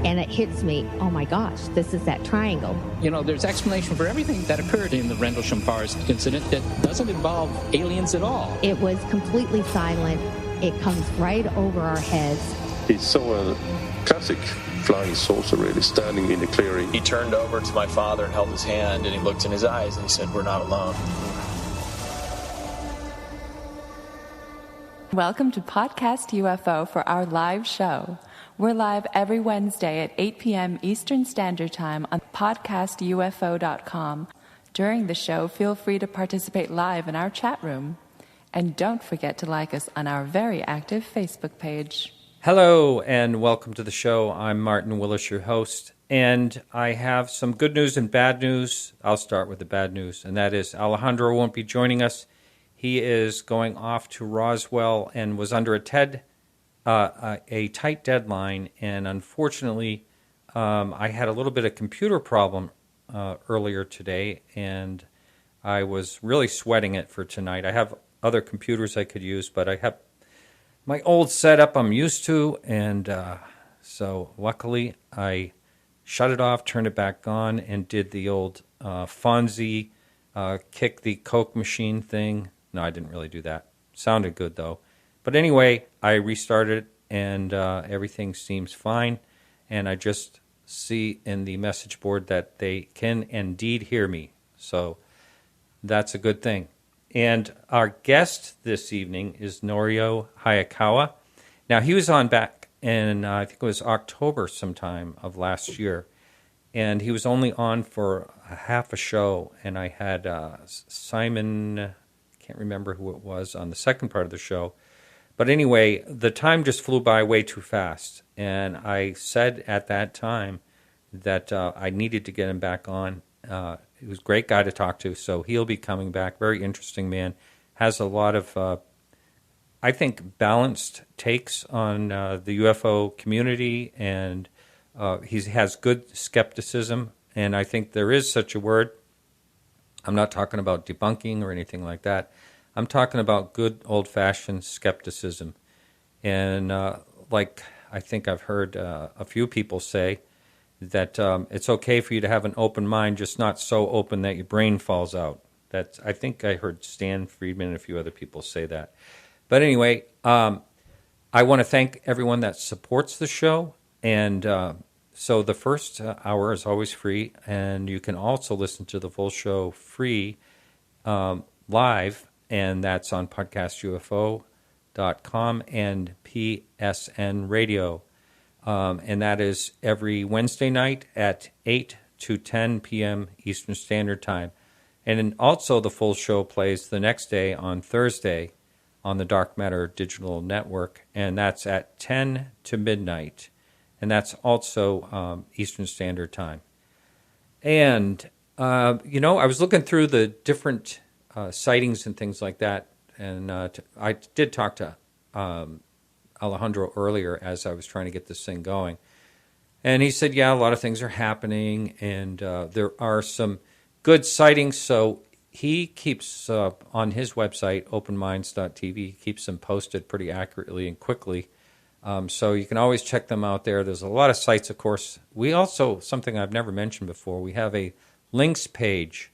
and it hits me, oh my gosh, this is that triangle. You know, there's explanation for everything that occurred in the Rendlesham Forest incident that doesn't involve aliens at all. It was completely silent. It comes right over our heads. He saw a classic flying saucer really standing in the clearing. He turned over to my father and held his hand, and he looked in his eyes and he said, "We're not alone." Welcome to Podcast UFO for our live show. We're live every Wednesday at 8 p.m. Eastern Standard Time on podcastufo.com. During the show, feel free to participate live in our chat room. And don't forget to like us on our very active Facebook page. Hello, and welcome to the show. I'm Martin Willis, your host, and I have some good news and bad news. I'll start with the bad news, and that is Alejandro won't be joining us. He is going off to Roswell and was under a tight deadline, and unfortunately, I had a little bit of computer problem earlier today, and I was really sweating it for tonight. I have other computers I could use, but I have my old setup I'm used to, and so luckily I shut it off, turned it back on, and did the old Fonzie kick the Coke machine thing. No, I didn't really do that. Sounded good, though. But anyway, I restarted, and everything seems fine. And I just see in the message board that they can indeed hear me. So that's a good thing. And our guest this evening is Norio Hayakawa. Now, he was on back in, I think it was October sometime of last year. And he was only on for half a show. And I had Simon... can't remember who it was on the second part of the show. But anyway, the time just flew by way too fast. And I said at that time that I needed to get him back on. He was a great guy to talk to, so he'll be coming back. Very interesting man. Has a lot of, I think, balanced takes on the UFO community, and he has good skepticism. And I think there is such a word. I'm not talking about debunking or anything like that. I'm talking about good old-fashioned skepticism. And like I think I've heard a few people say, that it's okay for you to have an open mind, just not so open that your brain falls out. I think I heard Stan Friedman and a few other people say that. But anyway, I want to thank everyone that supports the show. And so the first hour is always free, and you can also listen to the full show free live, and that's on podcastufo.com and PSN Radio. And that is every Wednesday night at 8 to 10 p.m. Eastern Standard Time. And then also the full show plays the next day on Thursday on the Dark Matter Digital Network, and that's at 10 to midnight. And that's also Eastern Standard Time. And, I was looking through the different sightings and things like that, and I did talk to Alejandro earlier as I was trying to get this thing going. And he said, yeah, a lot of things are happening, and there are some good sightings. So he keeps, on his website, openminds.tv, he keeps them posted pretty accurately and quickly. So you can always check them out there. There's a lot of sites, of course. We also, something I've never mentioned before, we have a links page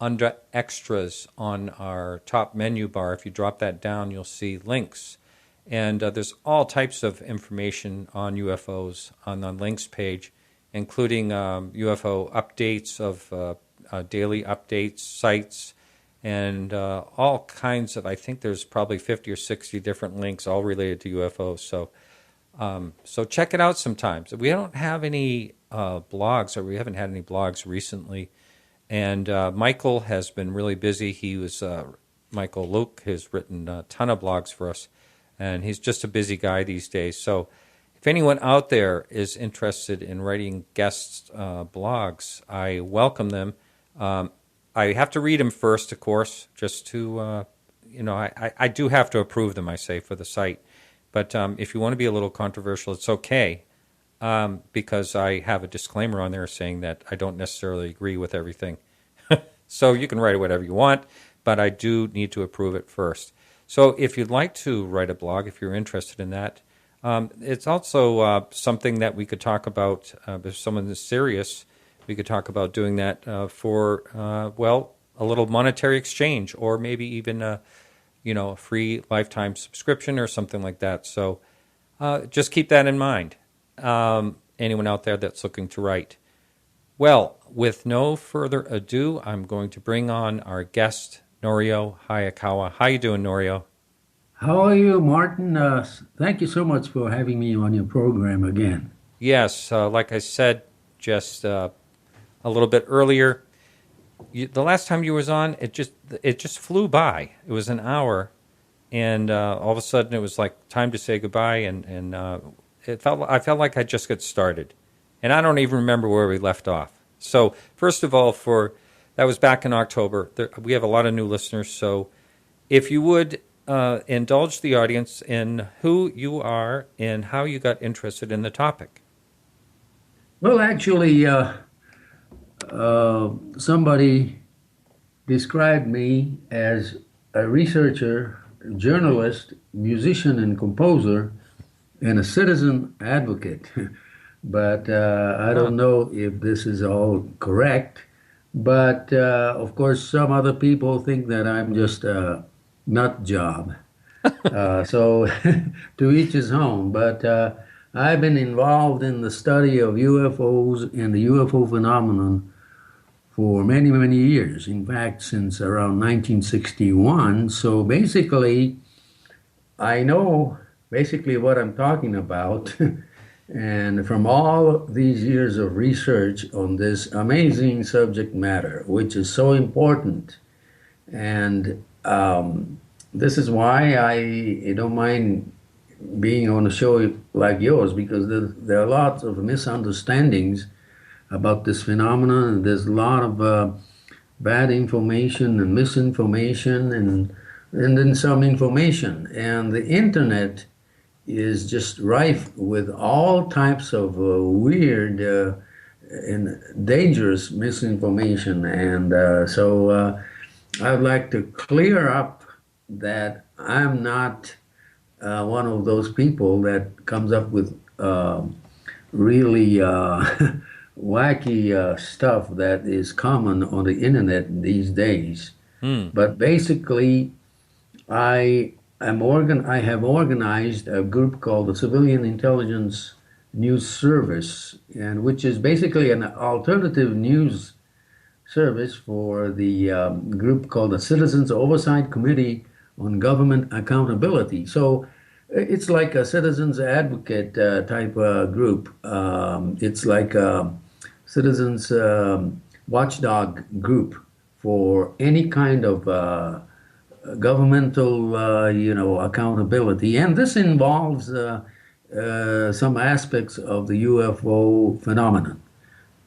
under extras on our top menu bar. If you drop that down, you'll see links. And there's all types of information on UFOs on the links page, including UFO updates of daily updates, sites, and all kinds of, I think there's probably 50 or 60 different links all related to UFOs. So check it out sometimes. We don't have any blogs, or we haven't had any blogs recently. And Michael has been really busy. Michael Luke has written a ton of blogs for us. And he's just a busy guy these days. So if anyone out there is interested in writing guest blogs, I welcome them. I have to read them first, of course, just to, I do have to approve them, I say, for the site. But if you want to be a little controversial, it's okay, because I have a disclaimer on there saying that I don't necessarily agree with everything. So you can write whatever you want, but I do need to approve it first. So if you'd like to write a blog, if you're interested in that, It's also something that we could talk about if someone is serious. We could talk about doing that for a little monetary exchange, or maybe even a free lifetime subscription or something like that. So just keep that in mind. Anyone out there that's looking to write. Well, with no further ado, I'm going to bring on our guest, Norio Hayakawa. How you doing, Norio? How are you, Martin? Thank you so much for having me on your program again. Yes, like I said just a little bit earlier, the last time you was on, it just flew by. It was an hour, and all of a sudden it was like time to say goodbye, and I felt like I just got started, and I don't even remember where we left off. So first of all, that was back in October. We have a lot of new listeners, so if you would indulge the audience in who you are and how you got interested in the topic. Well, actually, somebody described me as a researcher, journalist, musician, and composer, and a citizen advocate. But I don't know if this is all correct. But of course, some other people think that I'm just a nut job. So to each his own. But I've been involved in the study of UFOs and the UFO phenomenon for many, many years. In fact, since around 1961. So basically, I know basically what I'm talking about. And from all these years of research on this amazing subject matter, which is so important, and this is why I don't mind being on a show like yours, because there are lots of misunderstandings about this phenomenon, and there's a lot of bad information and misinformation, and then some information. And the internet is just rife with all types of weird and dangerous misinformation. And so I would like to clear up that I'm not one of those people that comes up with really wacky stuff that is common on the internet these days. But basically, I have organized a group called the Civilian Intelligence News Service, and which is basically an alternative news service for the group called the Citizens Oversight Committee on Government Accountability. So it's like a citizens advocate type group. It's like a citizens watchdog group for any kind of governmental, accountability. And this involves some aspects of the UFO phenomenon.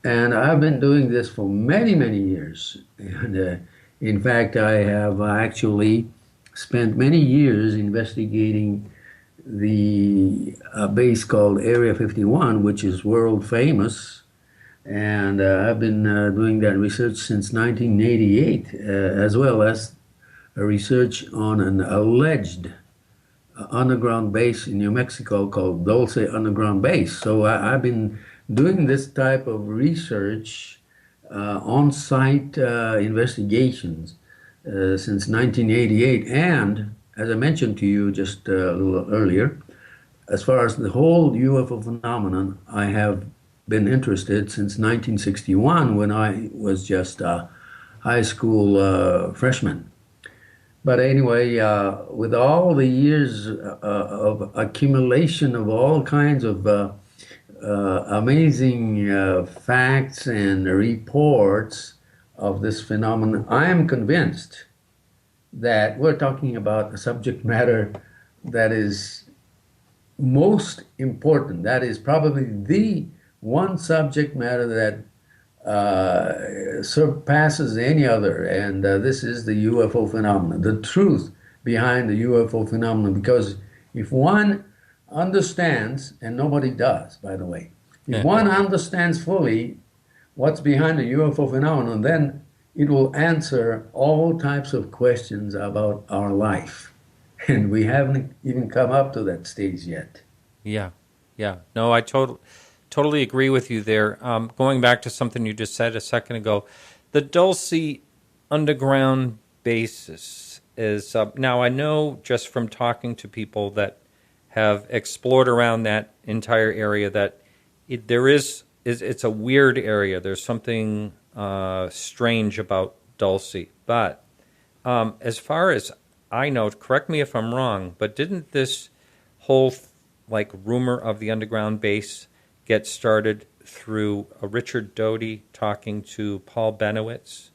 And I've been doing this for many, many years. And in fact, I have actually spent many years investigating the base called Area 51, which is world famous. And I've been doing that research since 1988, as well as a research on an alleged underground base in New Mexico called Dulce underground base. So I've been doing this type of research, on-site investigations since 1988. And as I mentioned to you just a little earlier, as far as the whole UFO phenomenon, I have been interested since 1961 when I was just a high school freshman. But anyway, with all the years of accumulation of all kinds of amazing facts and reports of this phenomenon, I am convinced that we're talking about a subject matter that is most important. That is probably the one subject matter that surpasses any other, and this is the UFO phenomenon, the truth behind the UFO phenomenon. Because if one understands, and nobody does, by the way, if one understands fully what's behind the UFO phenomenon, then it will answer all types of questions about our life. And we haven't even come up to that stage yet. Yeah, yeah. No, I totally agree with you there. Going back to something you just said a second ago, the Dulce underground basis is now I know just from talking to people that have explored around that entire area that it's a weird area. There's something strange about Dulce, but as far as I know, correct me if I'm wrong, but didn't this whole rumor of the underground base get started through Richard Doty talking to Paul Benowitz?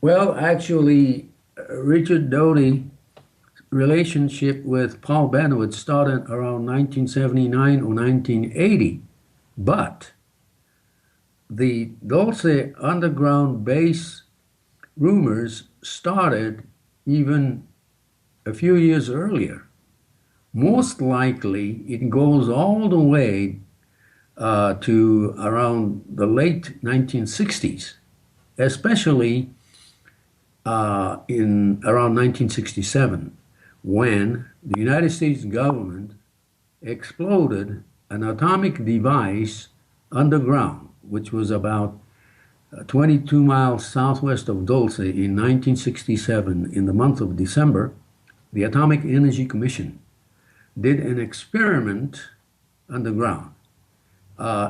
Well, actually, Richard Doty's relationship with Paul Benowitz started around 1979 or 1980, but the Dulce underground base rumors started even a few years earlier. Most likely, it goes all the way to around the late 1960s, especially in around 1967, when the United States government exploded an atomic device underground, which was about 22 miles southwest of Dulce in 1967. In the month of December, the Atomic Energy Commission did an experiment underground.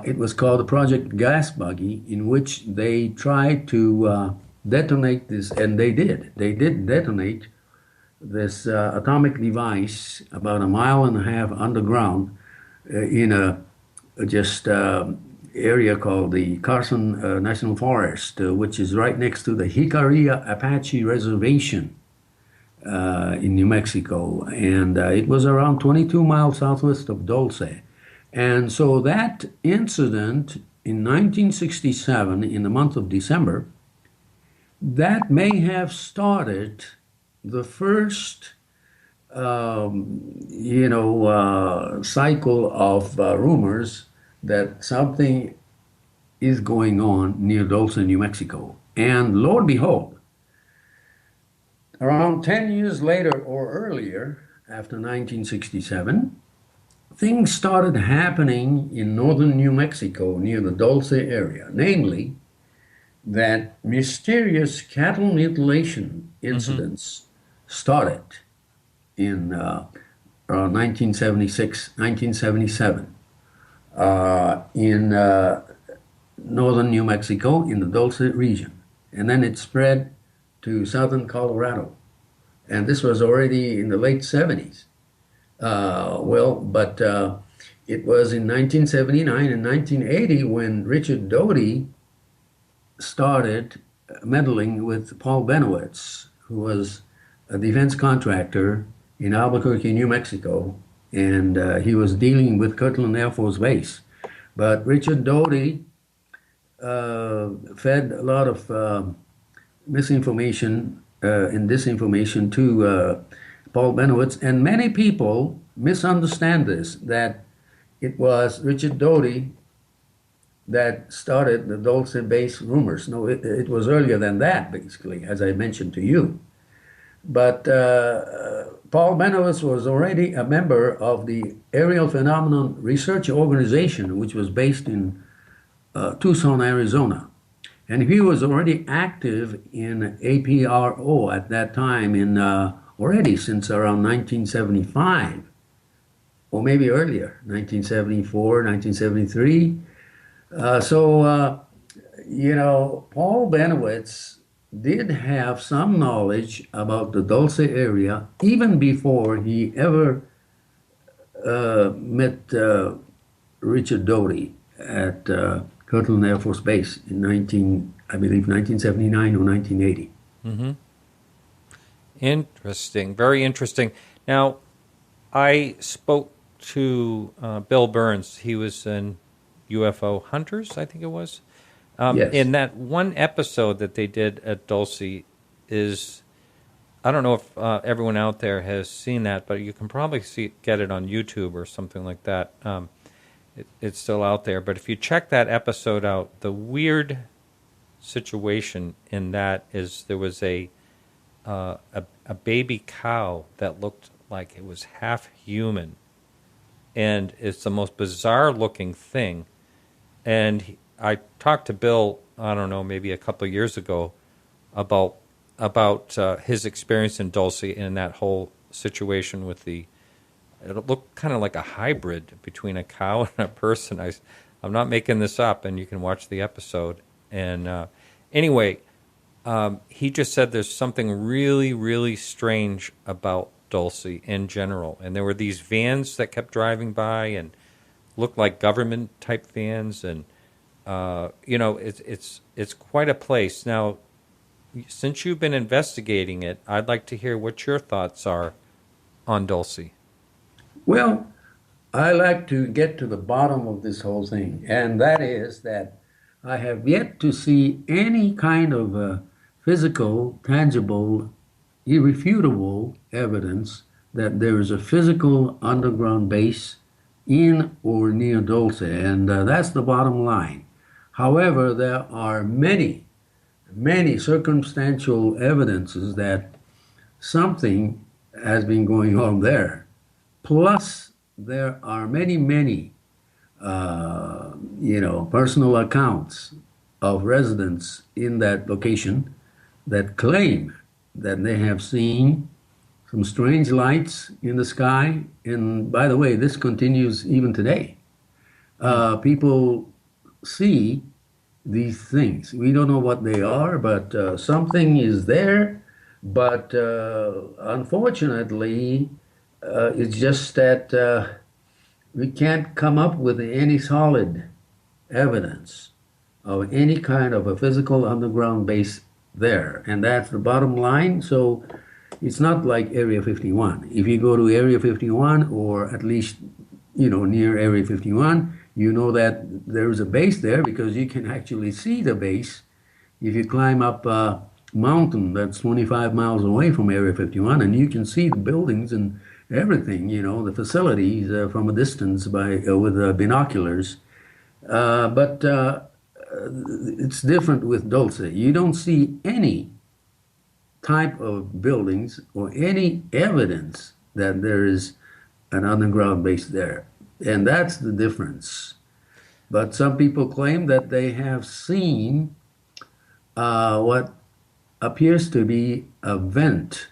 It was called the Project Gas Buggy, in which they tried to detonate this, and they did. They did detonate this atomic device about a mile and a half underground in a just area called the Carson National Forest, which is right next to the Jicarilla Apache Reservation in New Mexico. And it was around 22 miles southwest of Dulce. And so that incident in 1967, in the month of December, that may have started the first, cycle of rumors that something is going on near Dulce, New Mexico. And lo and behold, around 10 years later or earlier, after 1967, things started happening in northern New Mexico near the Dulce area, namely that mysterious cattle mutilation incidents started in around 1976, 1977 in northern New Mexico in the Dulce region. And then it spread to southern Colorado. And this was already in the late 70s. But it was in 1979 and 1980 when Richard Doty started meddling with Paul Benowitz, who was a defense contractor in Albuquerque, New Mexico, and he was dealing with Kirtland Air Force Base. But Richard Doty fed a lot of misinformation and disinformation to Paul Benowitz, and many people misunderstand this, that it was Richard Doty that started the Dulce base rumors. No, it was earlier than that, basically, as I mentioned to you. But Paul Benowitz was already a member of the Aerial Phenomenon Research Organization, which was based in Tucson, Arizona. And he was already active in APRO at that time, in already since around 1975, or maybe earlier, 1974, 1973. Paul Benowitz did have some knowledge about the Dulce area even before he ever met Richard Doty at Kirtland Air Force Base in 1979 or 1980. Mm-hmm. Interesting, very interesting. Now, I spoke to Bill Burns. He was in UFO Hunters, I think it was. Yes. In that one episode that they did at Dulce is, I don't know if everyone out there has seen that, but you can probably get it on YouTube or something like that. It's still out there. But if you check that episode out, the weird situation in that is there was a baby cow that looked like it was half human and it's the most bizarre looking thing. And I talked to Bill, I don't know, maybe a couple of years ago about his experience in Dulce and that whole situation with it looked kind of like a hybrid between a cow and a person. I'm not making this up, and you can watch the episode. And anyway, he just said there's something really, really strange about Dulce in general. And there were these vans that kept driving by and looked like government type vans, and it's quite a place. Now, since you've been investigating it, I'd like to hear what your thoughts are on Dulce. Well, I like to get to the bottom of this whole thing, and that is that I have yet to see any kind of physical, tangible, irrefutable evidence that there is a physical underground base in or near Dulce, and that's the bottom line. However, there are many circumstantial evidences that something has been going on there. Plus, there are many personal accounts of residents in that location that claim that they have seen some strange lights in the sky. And by the way, this continues even today. People see these things. We don't know what they are, but something is there. But unfortunately, it's just that we can't come up with any solid evidence of any kind of a physical underground base there. And that's the bottom line. So it's not like Area 51. If you go to Area 51, or at least, near Area 51, you know that there is a base there because you can actually see the base if you climb up a mountain that's 25 miles away from Area 51, and you can see the buildings and everything, the facilities from a distance with binoculars. But it's different with Dulce. You don't see any type of buildings or any evidence that there is an underground base there. And that's the difference. But some people claim that they have seen what appears to be a vent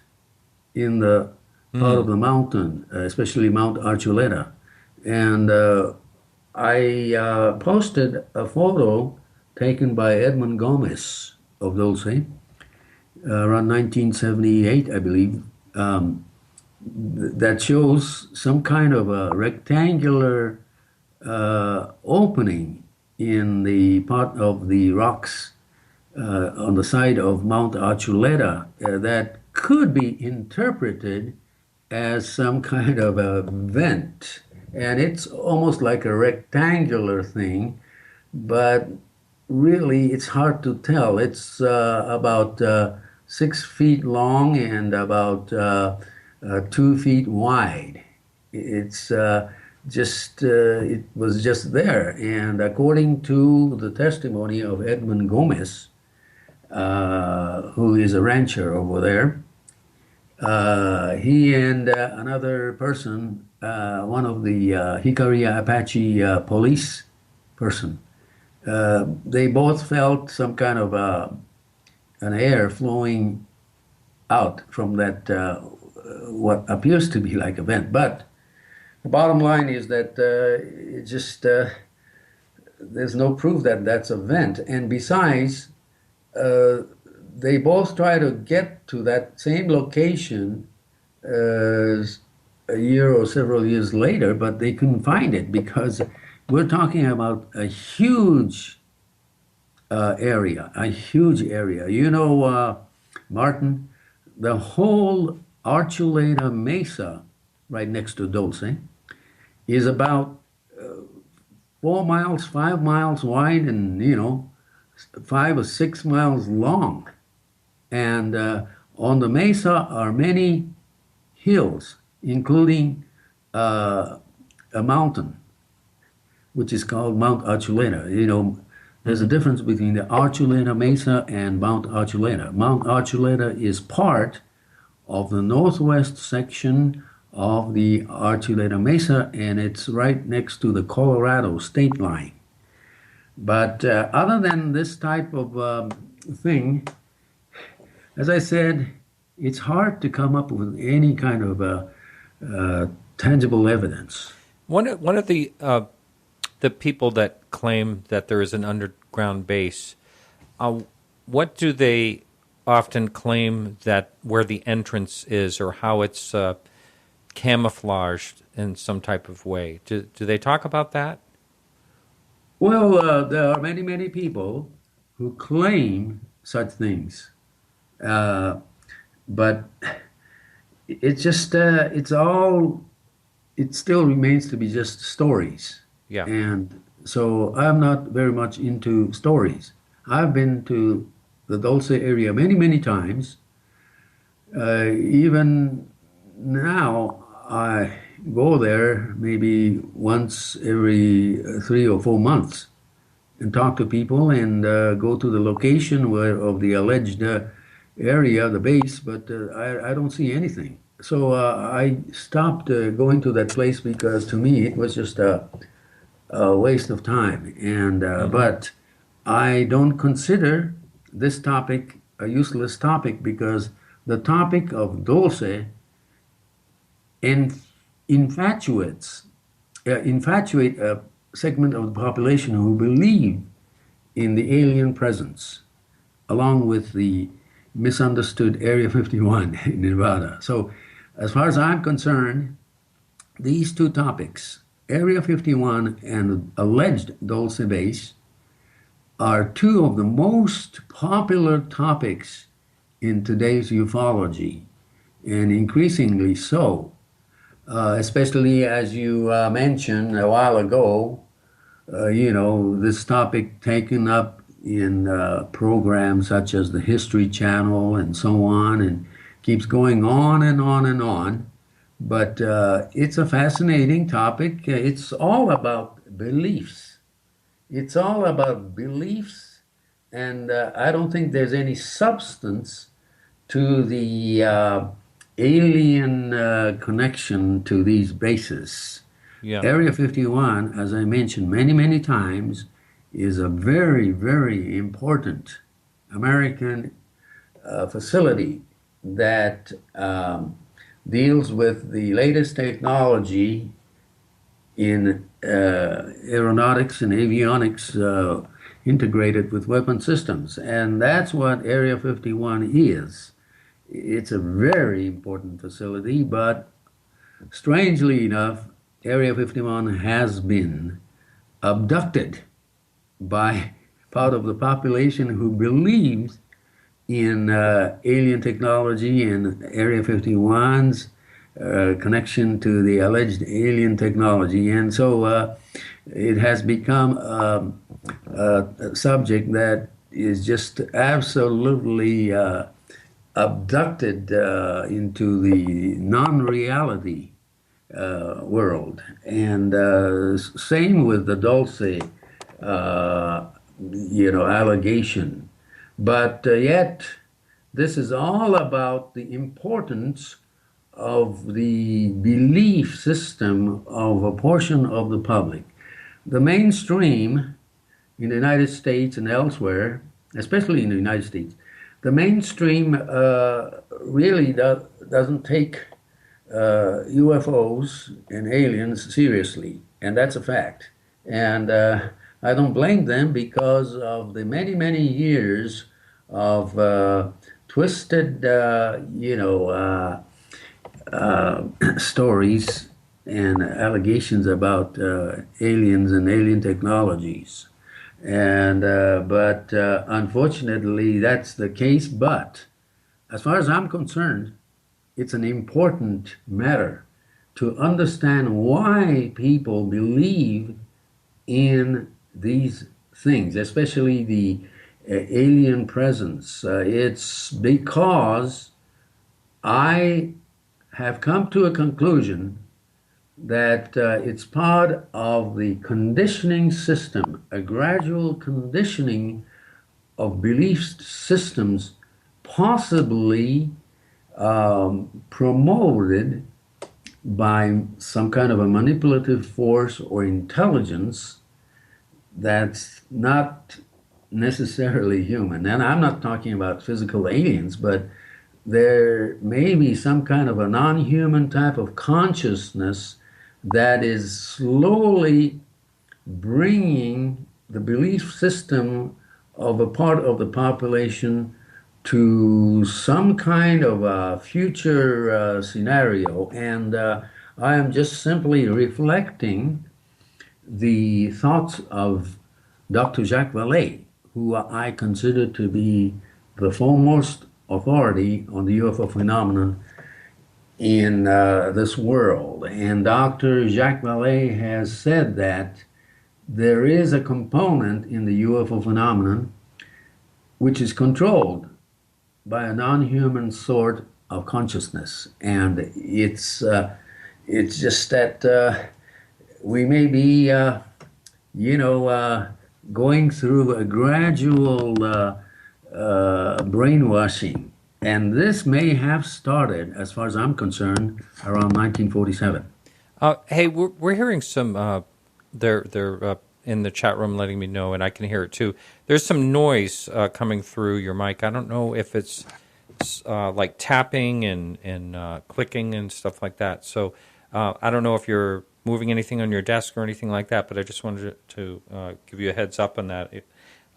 in the part of the mountain, especially Mount Archuleta. And I posted a photo taken by Edmund Gomez of Dulce around 1978, I believe, that shows some kind of a rectangular opening in the part of the rocks on the side of Mount Archuleta that could be interpreted as some kind of a vent. And it's almost like a rectangular thing, but really it's hard to tell. It's about 6 feet long and about 2 feet wide. It's it was just there. And according to the testimony of Edmund Gomez, who is a rancher over there, he and another person, one of the Jicarilla Apache police person, they both felt some kind of an air flowing out from that what appears to be like a vent. But the bottom line is that it just there's no proof that that's a vent. And besides, they both try to get to that same location a year or several years later, but they couldn't find it because we're talking about a huge area. Martin, the whole Archuleta Mesa right next to Dulce is about 4 miles, 5 miles wide, and 5 or 6 miles long. And on the mesa are many hills, including a mountain, which is called Mount Archuleta. There's a difference between the Archuleta Mesa and Mount Archuleta. Mount Archuleta is part of the northwest section of the Archuleta Mesa, and it's right next to the Colorado state line. But other than this type of thing, as I said, it's hard to come up with any kind of tangible evidence. One of the people that claim that there is an underground base, what do they often claim that where the entrance is, or how it's camouflaged in some type of way? Do they talk about that? Well, there are many, many people who claim such things, but it's just it still remains to be just stories. Yeah. And so I'm not very much into stories. I've been to the Dulce area many, many times. Even now, I go there maybe once every 3 or 4 months and talk to people and go to the location of the alleged area, the base, but I don't see anything. So I stopped going to that place because to me it was just a waste of time. And but I don't consider this topic a useless topic, because the topic of Dulce infatuate a segment of the population who believe in the alien presence, along with the misunderstood Area 51 in Nevada. So as far as I'm concerned, these two topics, Area 51 and alleged Dulce base, are two of the most popular topics in today's ufology, and increasingly so, especially as you mentioned a while ago, this topic taken up in programs such as the History Channel and so on, and keeps going on and on and on. But it's a fascinating topic. It's all about beliefs. It's all about beliefs, and I don't think there's any substance to the alien connection to these bases. Yeah. Area 51, as I mentioned many, many times, is a very, very important American facility that deals with the latest technology in aeronautics and avionics integrated with weapon systems. And that's what Area 51 is. It's a very important facility, but strangely enough, Area 51 has been abducted by part of the population who believes in alien technology and Area 51's connection to the alleged alien technology. And so it has become a subject that is just absolutely abducted into the non-reality world. And same with the Dulce, allegation. But yet, this is all about the importance of the belief system of a portion of the public. The mainstream in the United States and elsewhere, especially in the United States, the mainstream really doesn't take UFOs and aliens seriously, and that's a fact. And I don't blame them, because of the many, many years of twisted, stories and allegations about aliens and alien technologies. And but unfortunately, that's the case. But as far as I'm concerned, it's an important matter to understand why people believe in these things, especially the alien presence. It's because I have come to a conclusion that it's part of the conditioning system, a gradual conditioning of belief systems, possibly promoted by some kind of a manipulative force or intelligence that's not necessarily human. And I'm not talking about physical aliens, but there may be some kind of a non-human type of consciousness that is slowly bringing the belief system of a part of the population to some kind of a future scenario. And I am just simply reflecting the thoughts of Dr. Jacques Vallée, who I consider to be the foremost authority on the UFO phenomenon in this world. And Dr. Jacques Vallée has said that there is a component in the UFO phenomenon which is controlled by a non-human sort of consciousness. And it's just that we may be, going through a gradual brainwashing. And this may have started, as far as I'm concerned, around 1947. Hey, we're hearing some, they're in the chat room letting me know, and I can hear it too. There's some noise coming through your mic. I don't know if it's like tapping and clicking and stuff like that. So I don't know if you're moving anything on your desk or anything like that, but I just wanted to give you a heads up on that.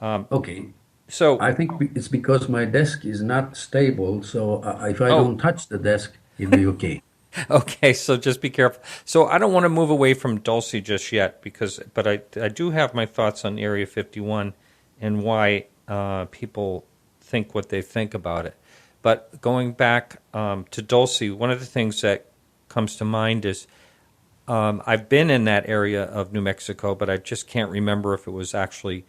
Okay. So I think it's because my desk is not stable, so if I don't touch the desk, it'll be okay. Okay, so just be careful. So I don't want to move away from Dulce just yet, but I do have my thoughts on Area 51 and why people think what they think about it. But going back to Dulce, one of the things that comes to mind is I've been in that area of New Mexico, but I just can't remember if it was actually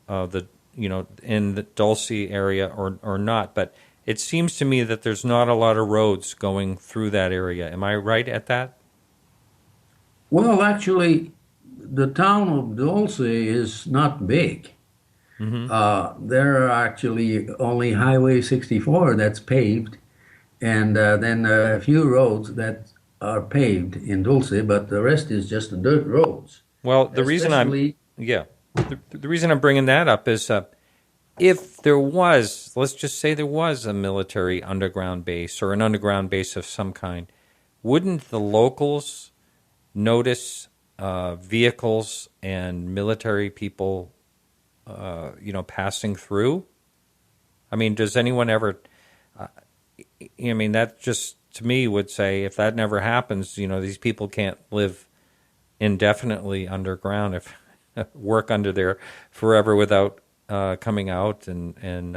in the Dulce area or not. But it seems to me that there's not a lot of roads going through that area. Am I right at that? Well, actually, the town of Dulce is not big. Mm-hmm. There are actually only Highway 64 that's paved, and then a few roads that are paved in Dulce, but the rest is just dirt roads. Well, the reason I'm bringing that up is if there was, let's just say there was a military underground base or an underground base of some kind, wouldn't the locals notice vehicles and military people, passing through? I mean, does anyone ever? That just to me would say if that never happens, these people can't live indefinitely underground, if work under there forever without coming out and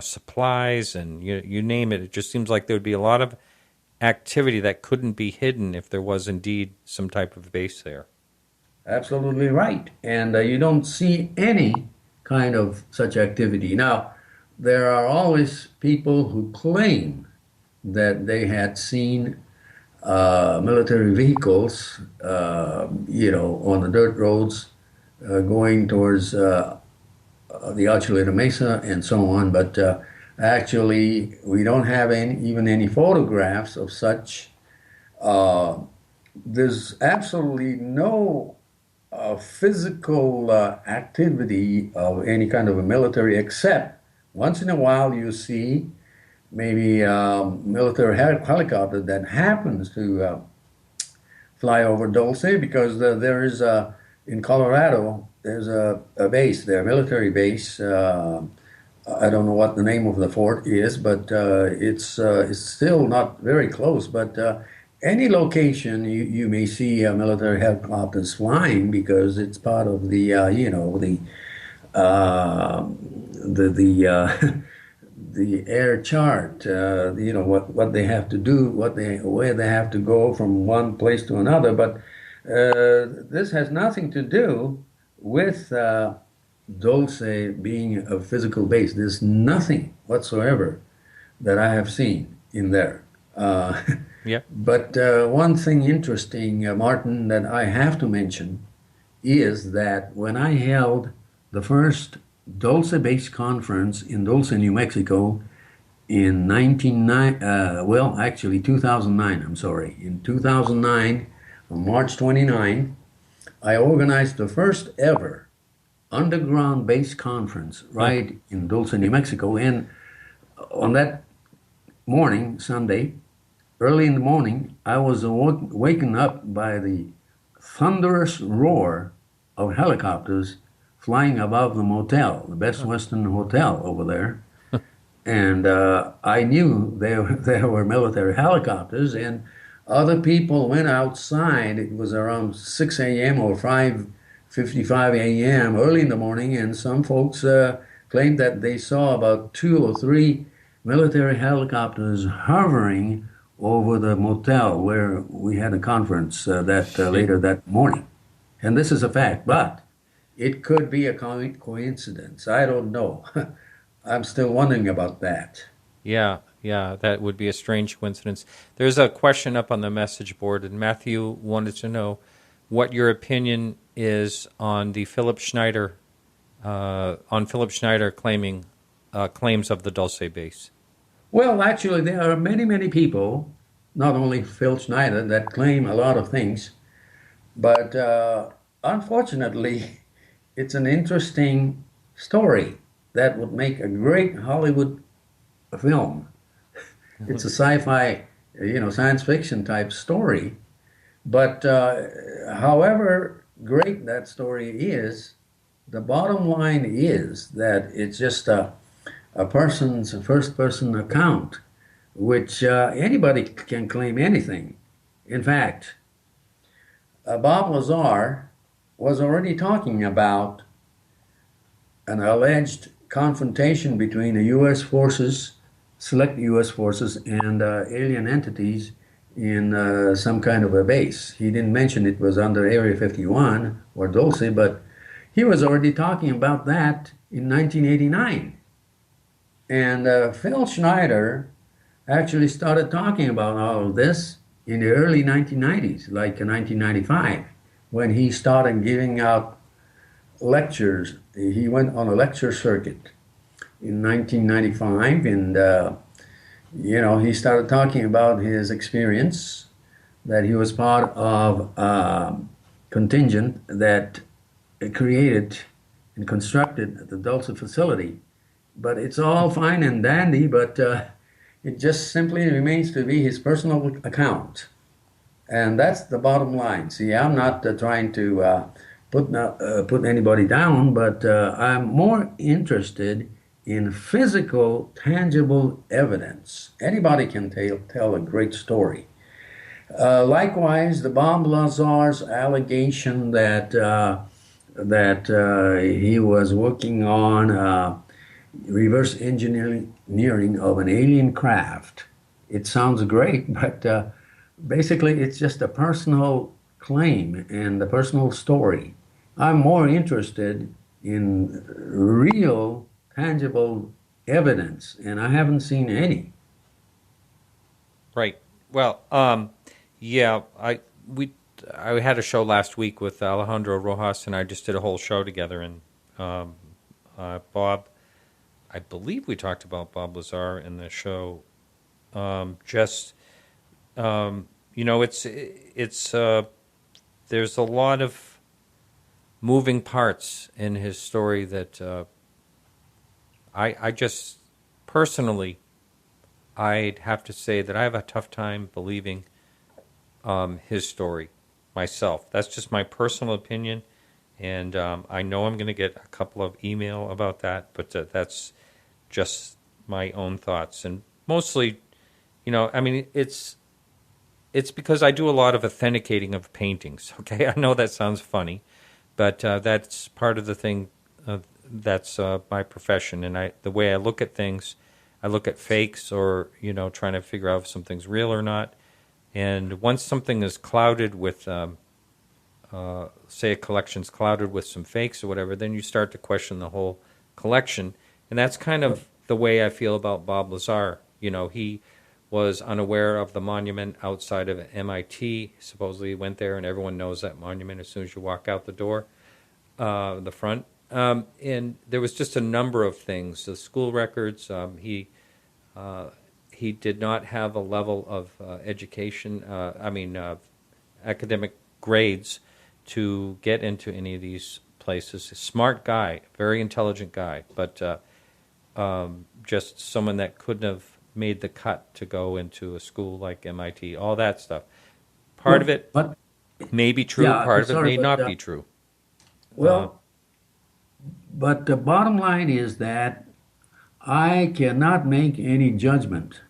supplies and you name it. It just seems like there would be a lot of activity that couldn't be hidden if there was indeed some type of base there. Absolutely right. And you don't see any kind of such activity. Now, there are always people who claim that they had seen military vehicles, on the dirt roads going towards the Alchuleta Mesa and so on. But actually, we don't have even any photographs of such. There's absolutely no physical activity of any kind of a military, except once in a while you see maybe a military helicopter that happens to fly over Dulce, because there is in Colorado, there's a base there, a military base. I don't know what the name of the fort is, but it's still not very close. But any location you may see military helicopters flying, because it's part of the the air chart. What they have to do, where they have to go from one place to another. But this has nothing to do with Dulce being a physical base. There's nothing whatsoever that I have seen in there. Yeah. But one thing interesting, Martin, that I have to mention is that when I held the first Dulce-based conference in Dulce, New Mexico in 2009, I'm sorry. In 2009, on March 29, I organized the first ever underground base conference right in Dulce, New Mexico. And on that morning, Sunday, early in the morning, I was waken up by the thunderous roar of helicopters flying above the motel, the Best Western Hotel over there. And I knew there were military helicopters, and other people went outside. It was around 6 a.m. or 5:55 a.m. early in the morning, and some folks claimed that they saw about 2 or 3 military helicopters hovering over the motel where we had a conference later that morning. And this is a fact, but it could be a coincidence. I don't know. I'm still wondering about that. Yeah, that would be a strange coincidence. There's a question up on the message board, and Matthew wanted to know what your opinion is on the Philip Schneider claiming claims of the Dulce base. Well, actually, there are many, many people, not only Phil Schneider, that claim a lot of things, but unfortunately, it's an interesting story that would make a great Hollywood film. It's a sci-fi, science fiction type story. But however great that story is, the bottom line is that it's just a person's first-person account, which anybody can claim anything. In fact, Bob Lazar was already talking about an alleged confrontation between the U.S. forces, select U.S. forces, and alien entities in some kind of a base. He didn't mention it was under Area 51 or Dulce, but he was already talking about that in 1989. And Phil Schneider actually started talking about all of this in the early 1990s, like 1995, when he started giving out lectures. He went on a lecture circuit in 1995, and he started talking about his experience, that he was part of a contingent that created and constructed the Dulce facility. But it's all fine and dandy, but it just simply remains to be his personal account. And that's the bottom line. See, I'm not trying to put anybody down, but I'm more interested in physical, tangible evidence. Anybody can tell a great story. Likewise, the Bob Lazar's allegation that he was working on reverse engineering of an alien craft. It sounds great, but basically it's just a personal claim and a personal story. I'm more interested in real, tangible evidence, and I haven't seen any. Right. Well, I had a show last week with Alejandro Rojas, and I just did a whole show together. And Bob, I believe we talked about Bob Lazar in the show. There's a lot of moving parts in his story that I just personally, I'd have to say that I have a tough time believing his story myself. That's just my personal opinion, and I know I'm going to get a couple of email about that, but that's just my own thoughts. And mostly, it's because I do a lot of authenticating of paintings, okay? I know that sounds funny, but that's part of the thing. That's my profession, and the way I look at things, I look at fakes or, trying to figure out if something's real or not. And once something is clouded with, say a collection's clouded with some fakes or whatever, then you start to question the whole collection. And that's kind of the way I feel about Bob Lazar. He was unaware of the monument outside of MIT. Supposedly he went there, and everyone knows that monument as soon as you walk out the door, the front. And there was just a number of things. The school records, he he did not have a level of education, academic grades to get into any of these places. A smart guy, very intelligent guy, but just someone that couldn't have made the cut to go into a school like MIT, all that stuff. Part of it may be true, part of it may not be true. Well, but the bottom line is that I cannot make any judgment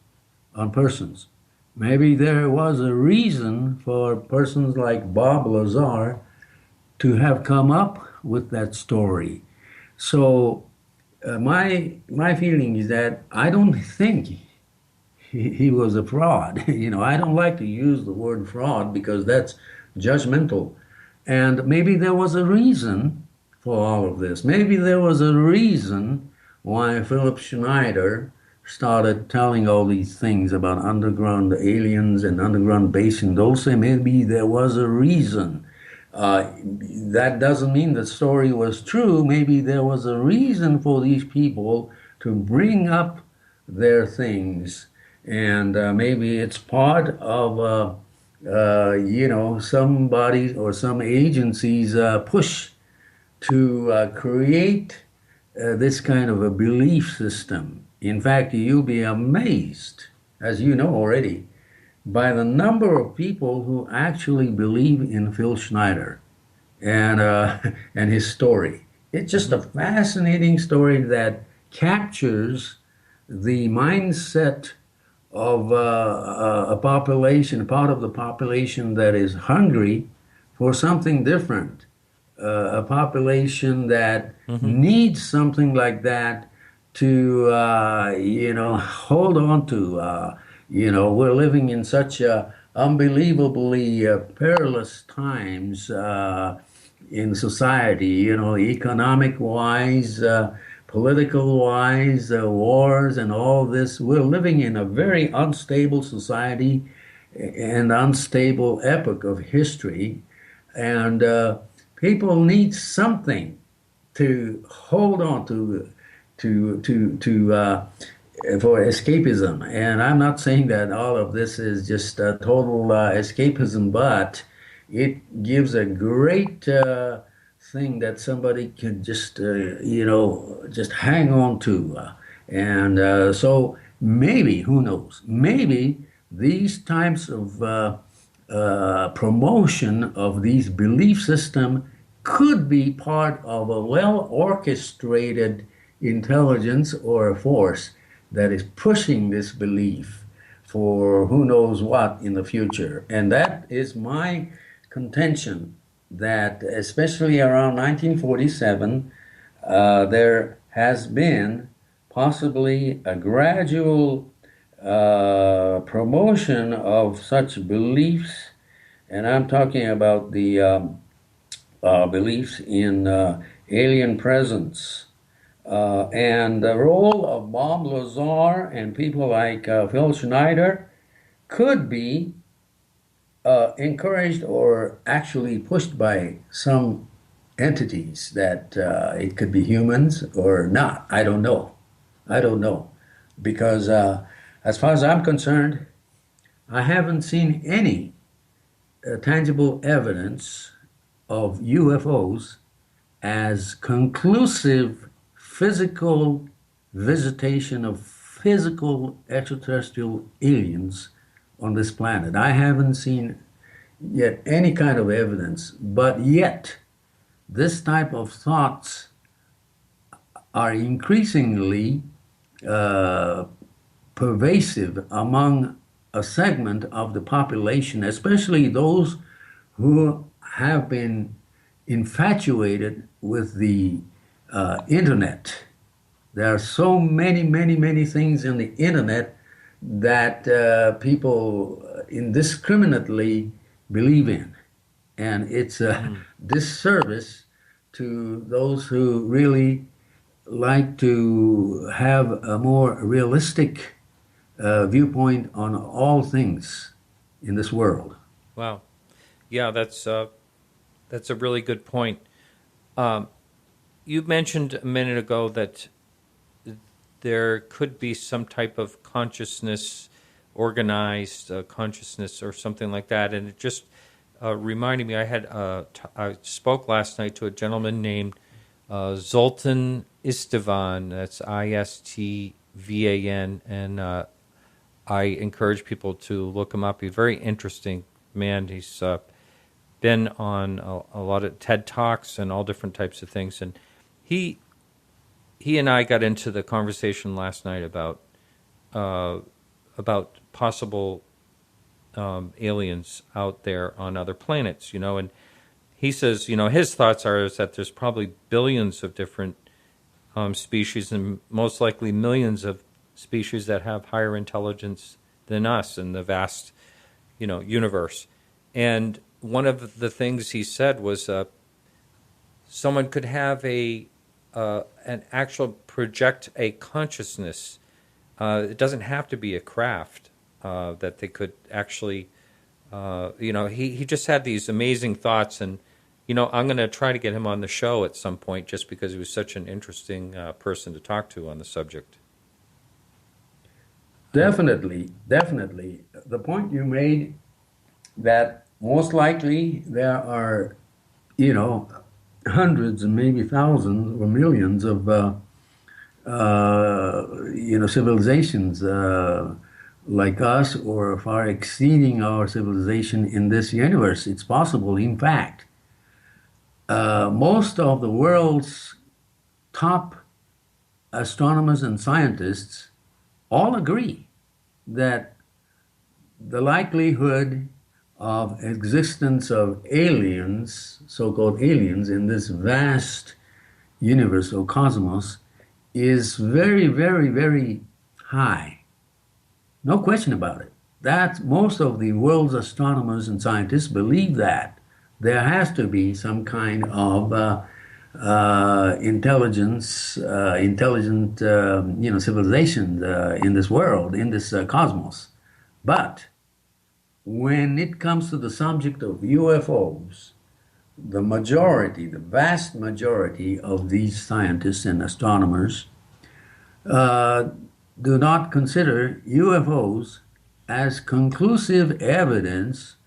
on persons. Maybe there was a reason for persons like Bob Lazar to have come up with that story. So my feeling is that I don't think he was a fraud. I don't like to use the word fraud because that's judgmental. And maybe there was a reason for all of this. Maybe there was a reason why Philip Schneider started telling all these things about underground aliens and underground base in Dulce. Maybe there was a reason. That doesn't mean the story was true. Maybe there was a reason for these people to bring up their things. And maybe it's part of, somebody or some agency's push to create this kind of a belief system. In fact, you'll be amazed, as you know already, by the number of people who actually believe in Phil Schneider and his story. It's just a fascinating story that captures the mindset of a population, part of the population that is hungry for something different, a population that needs something like that to, hold on to. We're living in such unbelievably perilous times in society, economic-wise, political-wise, wars and all this. We're living in a very unstable society and unstable epoch of history. And people need something to hold on to for escapism. And I'm not saying that all of this is just total escapism, but it gives a great thing that somebody could just, just hang on to. And so maybe, who knows, maybe these types of promotion of these belief system could be part of a well-orchestrated intelligence or a force that is pushing this belief for who knows what in the future. And that is my contention, that especially around 1947, there has been possibly a gradual promotion of such beliefs, and I'm talking about the beliefs in alien presence. And the role of Bob Lazar and people like Phil Schneider could be encouraged or actually pushed by some entities that it could be humans or not. I don't know. Because as far as I'm concerned, I haven't seen any tangible evidence of UFOs as conclusive physical visitation of physical extraterrestrial aliens on this planet. I haven't seen yet any kind of evidence, but yet this type of thoughts are increasingly pervasive among a segment of the population, especially those who have been infatuated with the internet. There are so many things in the internet that people indiscriminately believe in. And it's a disservice to those who really like to have a more realistic viewpoint on all things in this world. Wow. Yeah, that's a really good point. You mentioned a minute ago that there could be some type of consciousness, organized consciousness or something like that. And it just reminded me, I spoke last night to a gentleman named Zoltan Istvan, that's Istvan, and I encourage people to look him up. He's a very interesting man. He's been on a lot of TED Talks and all different types of things. And he and I got into the conversation last night about possible aliens out there on other planets, and he says, his thoughts is that there's probably billions of different species and most likely millions of species that have higher intelligence than us in the vast, universe. And one of the things he said was someone could have an actual project a consciousness. It doesn't have to be a craft that they could actually, he just had these amazing thoughts. And, I'm going to try to get him on the show at some point just because he was such an interesting person to talk to on the subject. Definitely. The point you made that most likely there are, hundreds and maybe thousands or millions of, civilizations like us or far exceeding our civilization in this universe. It's possible, in fact. Most of the world's top astronomers and scientists all agree that the likelihood of existence of aliens, so-called aliens, in this vast universe or cosmos is very, very, very high. No question about it. That most of the world's astronomers and scientists believe that there has to be some kind of intelligent civilization in this world, in this cosmos. But when it comes to the subject of UFOs, the vast majority of these scientists and astronomers do not consider UFOs as conclusive evidence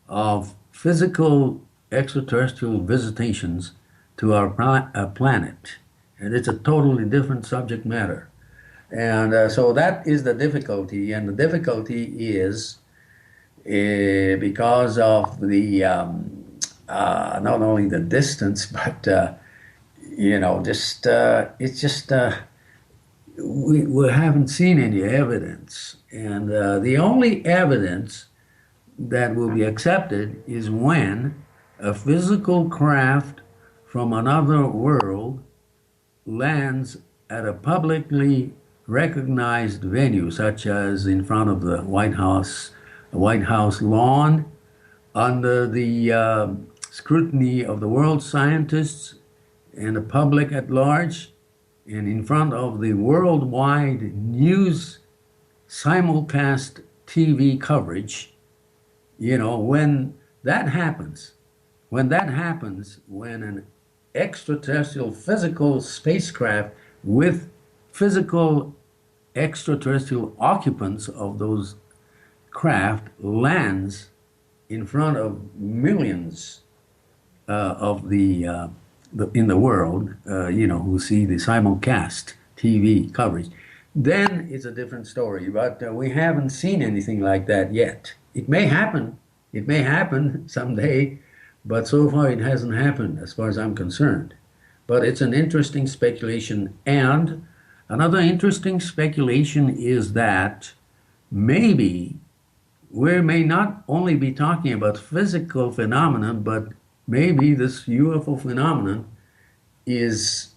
of physical extraterrestrial visitations to our planet. And it's a totally different subject matter. And so that is the difficulty. And the difficulty is because of the, not only the distance, but, we haven't seen any evidence. And the only evidence that will be accepted is when a physical craft from another world lands at a publicly recognized venue, such as in front of the White House lawn, under the scrutiny of the world scientists and the public at large, and in front of the worldwide news simulcast TV coverage. When that happens, when an extraterrestrial physical spacecraft with physical extraterrestrial occupants of those craft lands in front of millions of in the world, who see the simulcast TV coverage, then it's a different story. But we haven't seen anything like that yet. It may happen someday, but so far it hasn't happened as far as I'm concerned. But it's an interesting speculation. And another interesting speculation is that maybe we may not only be talking about physical phenomenon, but maybe this UFO phenomenon is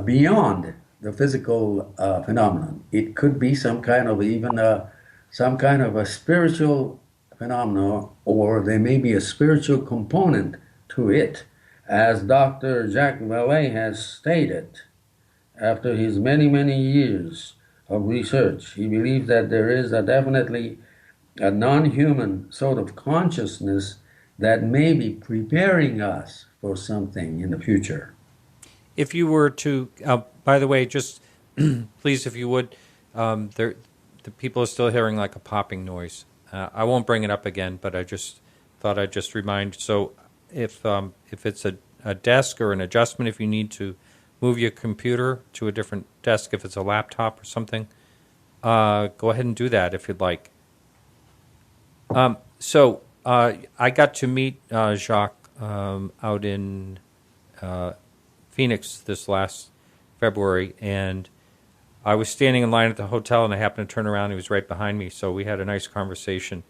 beyond the physical phenomenon. It could be some kind of a spiritual phenomenon, or there may be a spiritual component to it, as Dr. Jacques Vallée has stated. After his many, many years of research, he believes that there is definitely a non-human sort of consciousness that may be preparing us for something in the future. If you were to, by the way, just please, if you would, the people are still hearing like a popping noise. I won't bring it up again, but I just thought I'd just remind. So if it's a desk or an adjustment, if you need to move your computer to a different desk, if it's a laptop or something, go ahead and do that if you'd like. So I got to meet Jacques out in Phoenix this last February, and I was standing in line at the hotel, and I happened to turn around. He was right behind me, so we had a nice conversation.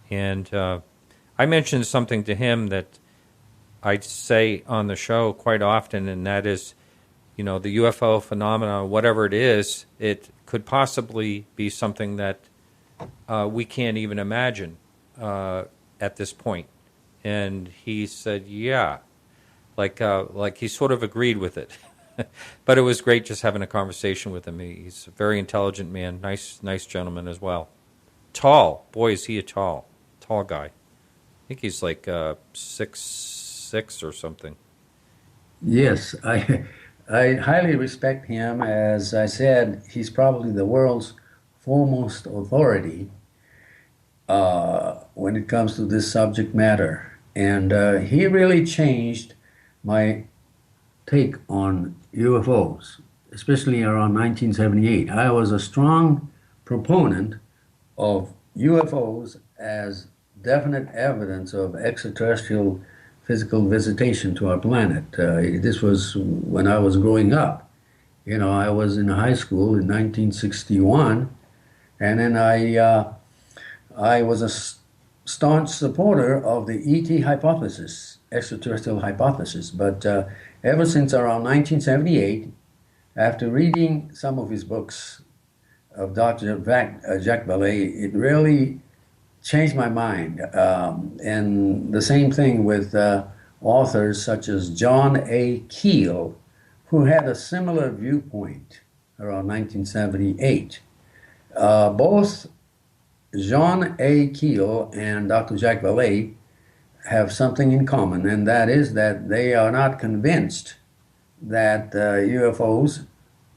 And I mentioned something to him that I say on the show quite often, and that is, the UFO phenomena, whatever it is, it could possibly be something that we can't even imagine at this point. And he said, yeah, like he sort of agreed with it. But it was great just having a conversation with him. He's a very intelligent man, nice gentleman as well. Tall. Boy, is he a tall guy. I think he's like 6'6" or something. Yes, I highly respect him. As I said, he's probably the world's foremost authority when it comes to this subject matter. And he really changed my take on UFOs, especially around 1978. I was a strong proponent of UFOs as definite evidence of extraterrestrial physical visitation to our planet. This was when I was growing up. I was in high school in 1961, and then I was a staunch supporter of the ET hypothesis, extraterrestrial hypothesis. But ever since around 1978, after reading some of his books of Dr. Jacques Vallée, it really changed my mind. And the same thing with authors such as John A. Keel, who had a similar viewpoint around 1978. Both John A. Keel and Dr. Jacques Vallée have something in common, and that is that they are not convinced that UFOs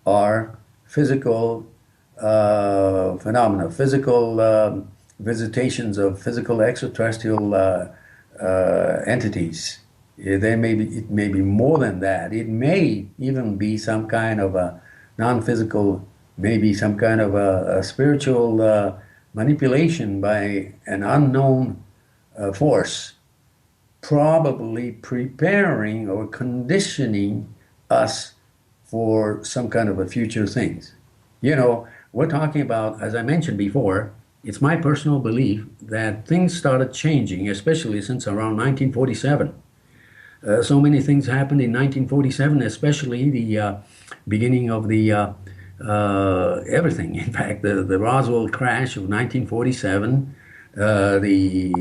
are physical phenomena, physical visitations of physical extraterrestrial entities. It may be more than that. It may even be some kind of a non-physical, maybe some kind of a spiritual manipulation by an unknown force, probably preparing or conditioning us for some kind of a future things. We're talking about, as I mentioned before, it's my personal belief that things started changing, especially since around 1947. So many things happened in 1947, especially the beginning of the everything. In fact, the Roswell crash of 1947, the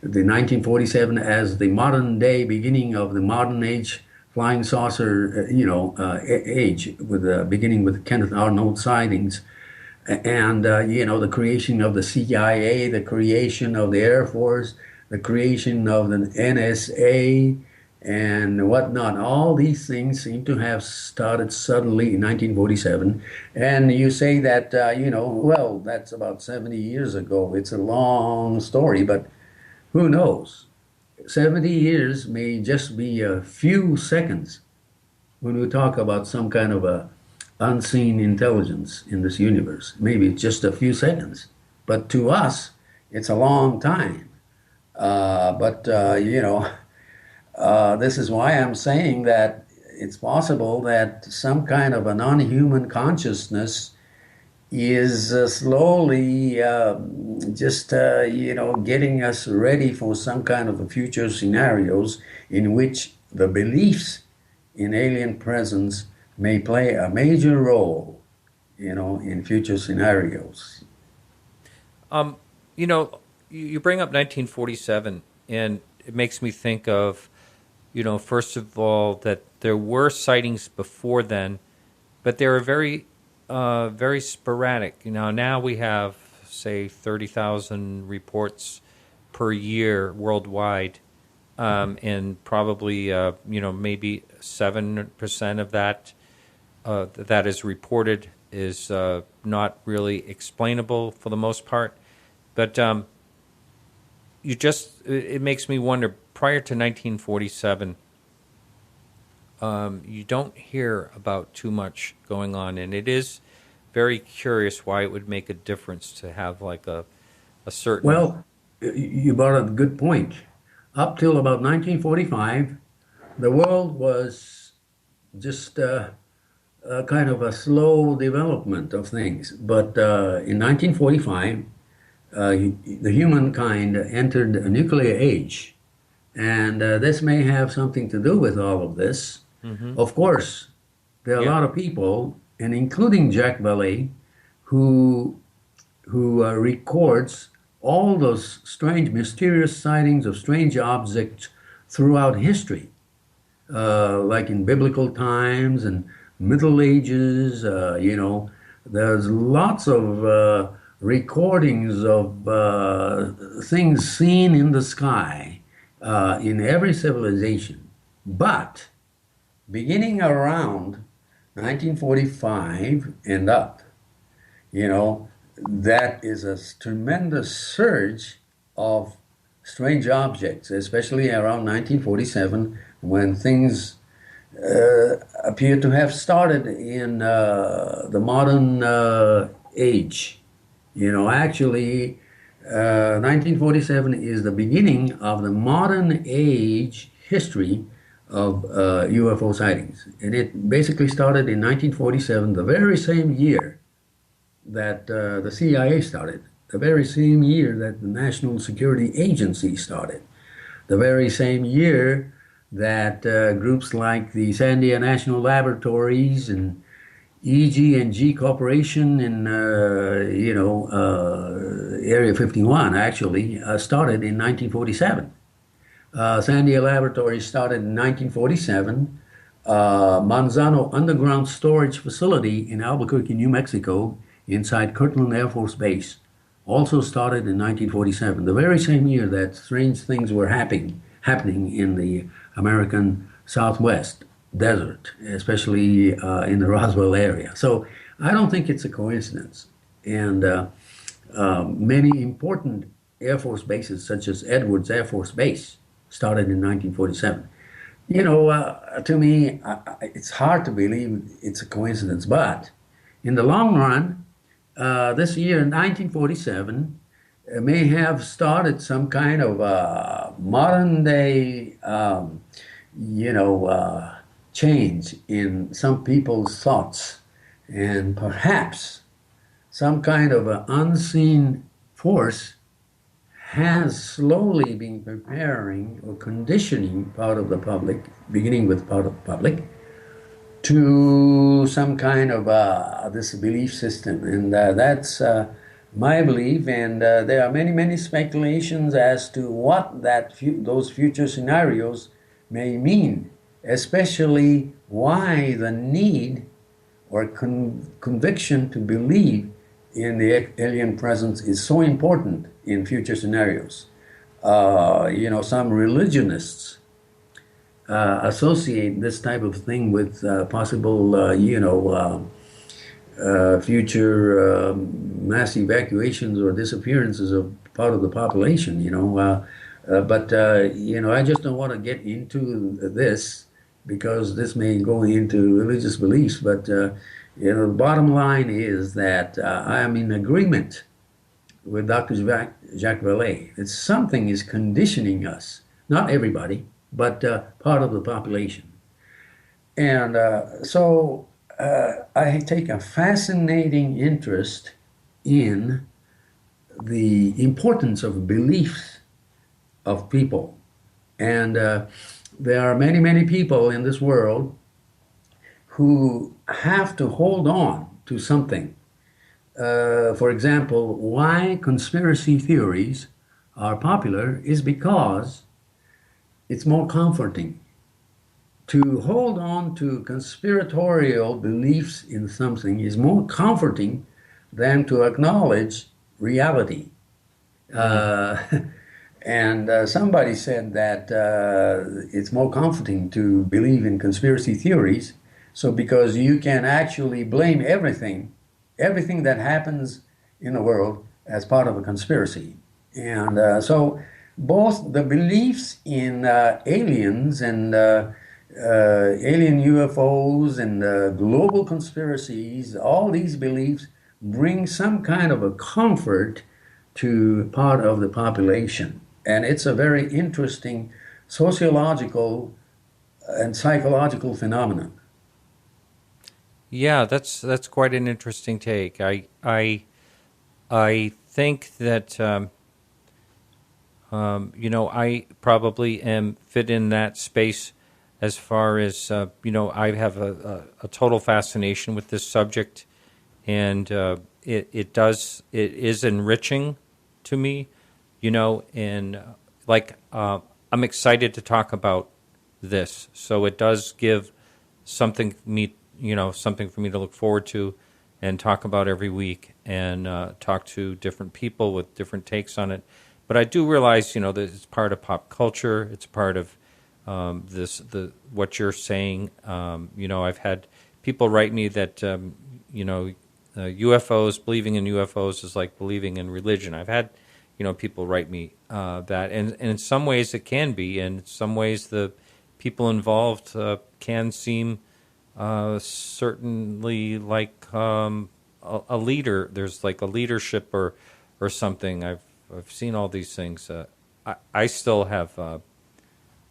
1947 as the modern day beginning of the modern age flying saucer, age, with beginning with Kenneth Arnold sightings, and the creation of the CIA, the creation of the Air Force, the creation of the NSA, and whatnot. All these things seem to have started suddenly in 1947. And you say that, well, that's about 70 years ago. It's a long story, but who knows? 70 years may just be a few seconds when we talk about some kind of a unseen intelligence in this universe. Maybe it's just a few seconds, but to us, it's a long time. This is why I'm saying that it's possible that some kind of a non-human consciousness is slowly getting us ready for some kind of a future scenarios in which the beliefs in alien presence may play a major role, in future scenarios. You bring up 1947, and it makes me think of, first of all, that there were sightings before then, but they were very, very sporadic. Now we have, say, 30,000 reports per year worldwide, and probably, maybe 7% of that that is reported is not really explainable for the most part. But it makes me wonder, prior to 1947, you don't hear about too much going on, and it is very curious why it would make a difference to have like a certain... Well, you brought up a good point. Up till about 1945, the world was just kind of a slow development of things. But in 1945, the humankind entered a nuclear age. And this may have something to do with all of this. Mm-hmm. Of course, there are a lot of people, and including Jack Vallée, who records all those strange, mysterious sightings of strange objects throughout history, like in biblical times and Middle Ages. There's lots of recordings of things seen in the sky in every civilization. But beginning around 1945 and up, that is a tremendous surge of strange objects, especially around 1947, when things appear to have started in the modern age. Actually, 1947 is the beginning of the modern age history of UFO sightings. And it basically started in 1947, the very same year that the CIA started, the very same year that the National Security Agency started, the very same year that groups like the Sandia National Laboratories and EG&G Corporation in, Area 51 actually started in 1947. Sandia Laboratories started in 1947. Manzano Underground Storage Facility in Albuquerque, New Mexico, inside Kirtland Air Force Base, also started in 1947, the very same year that strange things were happening in the American Southwest desert, especially in the Roswell area. So I don't think it's a coincidence. And many important Air Force bases, such as Edwards Air Force Base, started in 1947. To me, it's hard to believe it's a coincidence, but in the long run, this year, 1947, may have started some kind of modern day, change in some people's thoughts, and perhaps some kind of an unseen force has slowly been preparing or conditioning part of the public, beginning with part of the public, to some kind of this belief system. And that's my belief. And there are many, many speculations as to what those future scenarios may mean, especially why the need or conviction to believe in the alien presence is so important in future scenarios. Some religionists associate this type of thing with possible, future mass evacuations or disappearances of part of the population, But I just don't want to get into this because this may go into religious beliefs. But, the bottom line is that I am in agreement with Dr. Jacques Vallée that something is conditioning us, not everybody, but part of the population. And so I take a fascinating interest in the importance of beliefs of people. And there are many, many people in this world who have to hold on to something. For example, why conspiracy theories are popular is because it's more comforting. To hold on to conspiratorial beliefs in something is more comforting than to acknowledge reality. And somebody said that it's more comforting to believe in conspiracy theories So because you can actually blame everything that happens in the world as part of a conspiracy. And so both the beliefs in aliens and alien UFOs and global conspiracies, all these beliefs bring some kind of a comfort to part of the population. And it's a very interesting sociological and psychological phenomenon. Yeah, that's quite an interesting take. I think that I probably am fit in that space as far as I have a total fascination with this subject, and it is enriching to me, and I'm excited to talk about this. So it does give something something for me to look forward to and talk about every week, and talk to different people with different takes on it. But I do realize, that it's part of pop culture. It's part of what you're saying. I've had people write me that UFOs, believing in UFOs is like believing in religion. I've had people write me that, and in some ways it can be, and in some ways the people involved can seem certainly like a leader. There's like a leadership or something. I've seen all these things. I still have.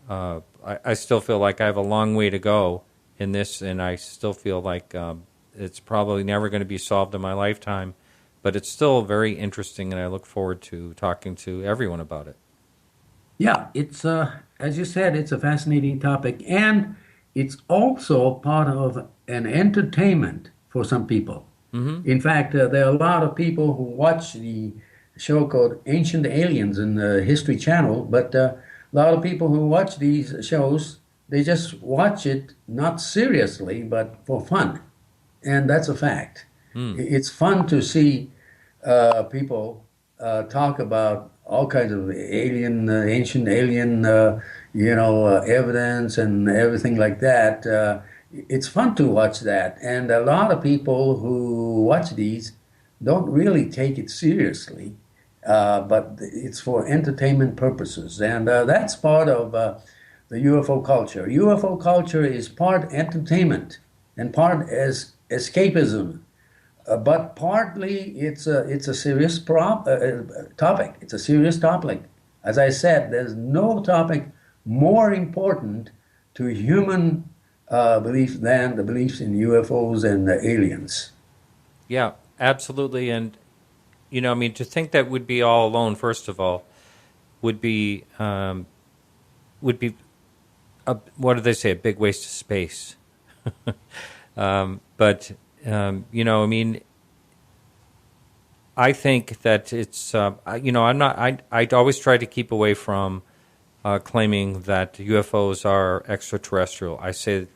I still feel like I have a long way to go in this, and I still feel like it's probably never going to be solved in my lifetime. But it's still very interesting, and I look forward to talking to everyone about it. Yeah, it's as you said, it's a fascinating topic, and it's also part of an entertainment for some people. Mm-hmm. In fact, there are a lot of people who watch the show called Ancient Aliens in the History Channel, but a lot of people who watch these shows, they just watch it not seriously, but for fun. And that's a fact. It's fun to see people talk about all kinds of ancient alien, evidence and everything like that. It's fun to watch that. And a lot of people who watch these don't really take it seriously, but it's for entertainment purposes. And that's part of the UFO culture. UFO culture is part entertainment and part as escapism. But partly it's a serious topic. It's a serious topic. As I said, there's no topic more important to human belief than the beliefs in UFOs and aliens. Yeah, absolutely. And to think that we'd be all alone, first of all, would be what do they say? A big waste of space. But I think that it's, I'd always try to keep away from claiming that UFOs are extraterrestrial. I say,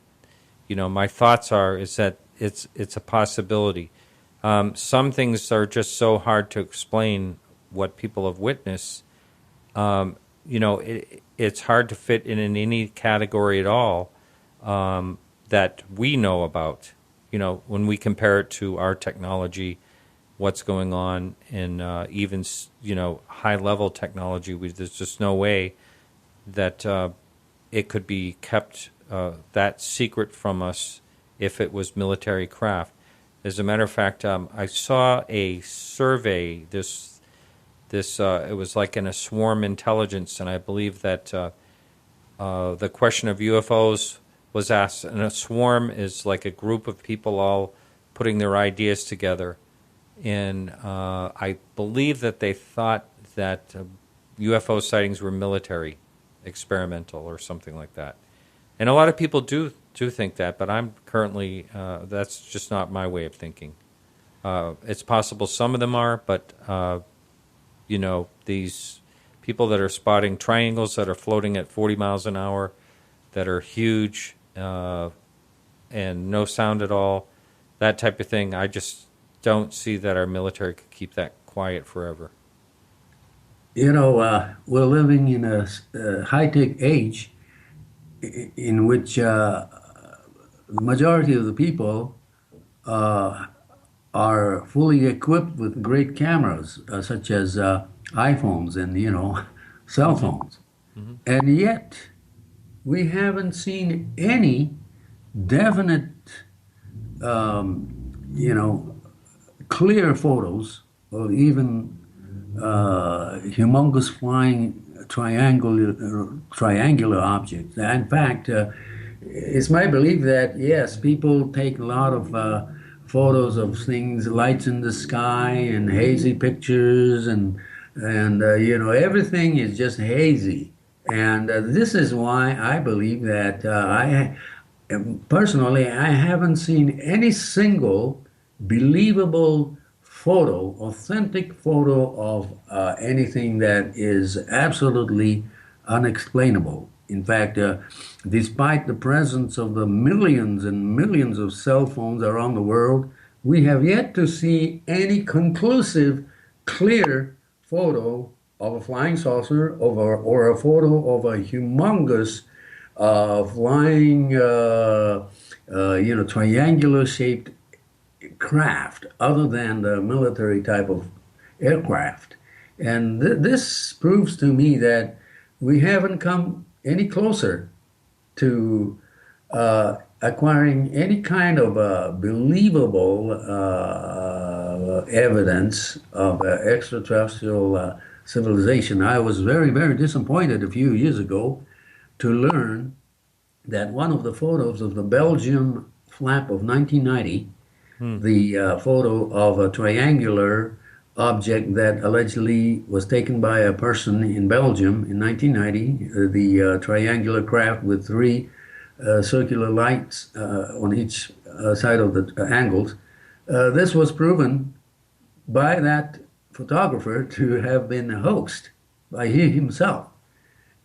my thoughts is that it's a possibility. Some things are just so hard to explain what people have witnessed. It's hard to fit in any category at all that we know about. When we compare it to our technology, what's going on in even high-level technology, there's just no way that it could be kept that secret from us if it was military craft. As a matter of fact, I saw a survey. This it was like in a swarm intelligence, and I believe that the question of UFOs was asked, and a swarm is like a group of people all putting their ideas together. And I believe that they thought that UFO sightings were military, experimental, or something like that. And a lot of people do think that, but I'm currently, that's just not my way of thinking. It's possible some of them are, but, these people that are spotting triangles that are floating at 40 miles an hour, that are huge, and no sound at all, that type of thing, I just don't see that our military could keep that quiet forever. We're living in a high-tech age in which the majority of the people are fully equipped with great cameras, such as iPhones and, cell phones. And yet, we haven't seen any definite, clear photos of even humongous flying triangular objects. In fact, it's my belief that, yes, people take a lot of photos of things, lights in the sky and hazy pictures, and everything is just hazy. And this is why I believe that personally, I haven't seen any single believable photo, authentic photo of anything that is absolutely unexplainable. In fact, despite the presence of the millions and millions of cell phones around the world, we have yet to see any conclusive, clear photo of a flying saucer or a photo of a humongous flying, triangular-shaped craft other than the military type of aircraft. And this proves to me that we haven't come any closer to acquiring any kind of believable evidence of extraterrestrial civilization. I was very, very disappointed a few years ago to learn that one of the photos of the Belgium flap of 1990, the photo of a triangular object that allegedly was taken by a person in Belgium in 1990, the triangular craft with three circular lights on each side of the angles. This was proven by that photographer to have been hoaxed by he himself.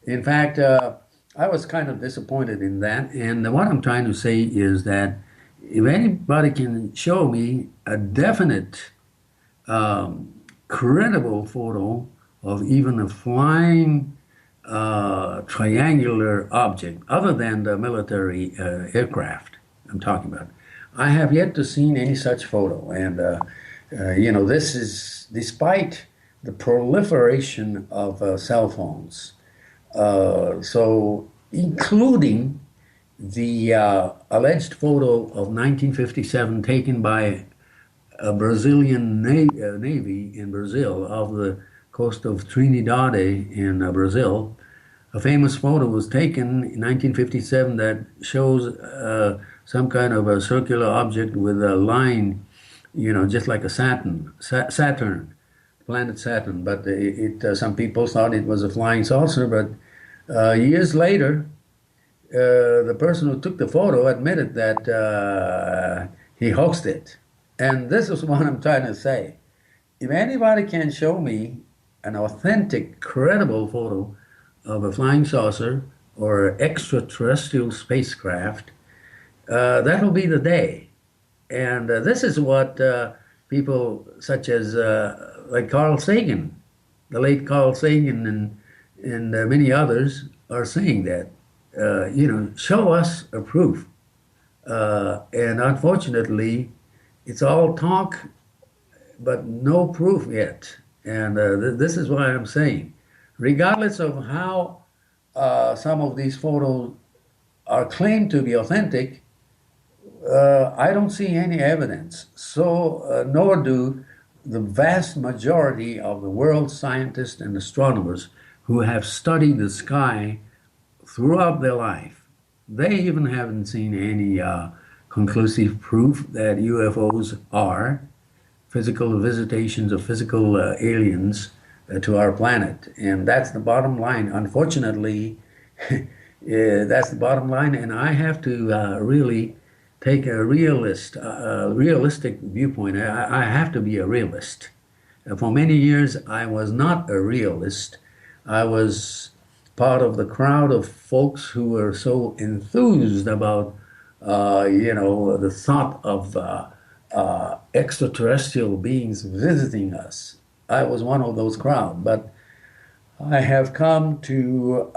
In fact, I was kind of disappointed in that, and what I'm trying to say is that if anybody can show me a definite, credible photo of even a flying triangular object, other than the military aircraft I'm talking about, I have yet to see any such photo. And, this is despite the proliferation of cell phones. So including the alleged photo of 1957 taken by a Brazilian Navy in Brazil off the coast of Trinidad in Brazil. A famous photo was taken in 1957 that shows some kind of a circular object with a line, just like a Saturn, planet Saturn. But some people thought it was a flying saucer, but years later, the person who took the photo admitted that he hoaxed it. And this is what I'm trying to say. If anybody can show me an authentic, credible photo of a flying saucer or extraterrestrial spacecraft, that'll be the day. And this is what people such as like Carl Sagan, the late Carl Sagan, and many others are saying that, show us a proof. And unfortunately, it's all talk, but no proof yet. And this is what I'm saying. Regardless of how some of these photos are claimed to be authentic, I don't see any evidence. So, nor do the vast majority of the world's scientists and astronomers who have studied the sky throughout their life. They even haven't seen any conclusive proof that UFOs are physical visitations of physical aliens to our planet. And that's the bottom line. Unfortunately, that's the bottom line. And I have to really take a realistic viewpoint. I have to be a realist. For many years, I was not a realist. I was part of the crowd of folks who were so enthused about the thought of extraterrestrial beings visiting us. I was one of those crowd, but I have come to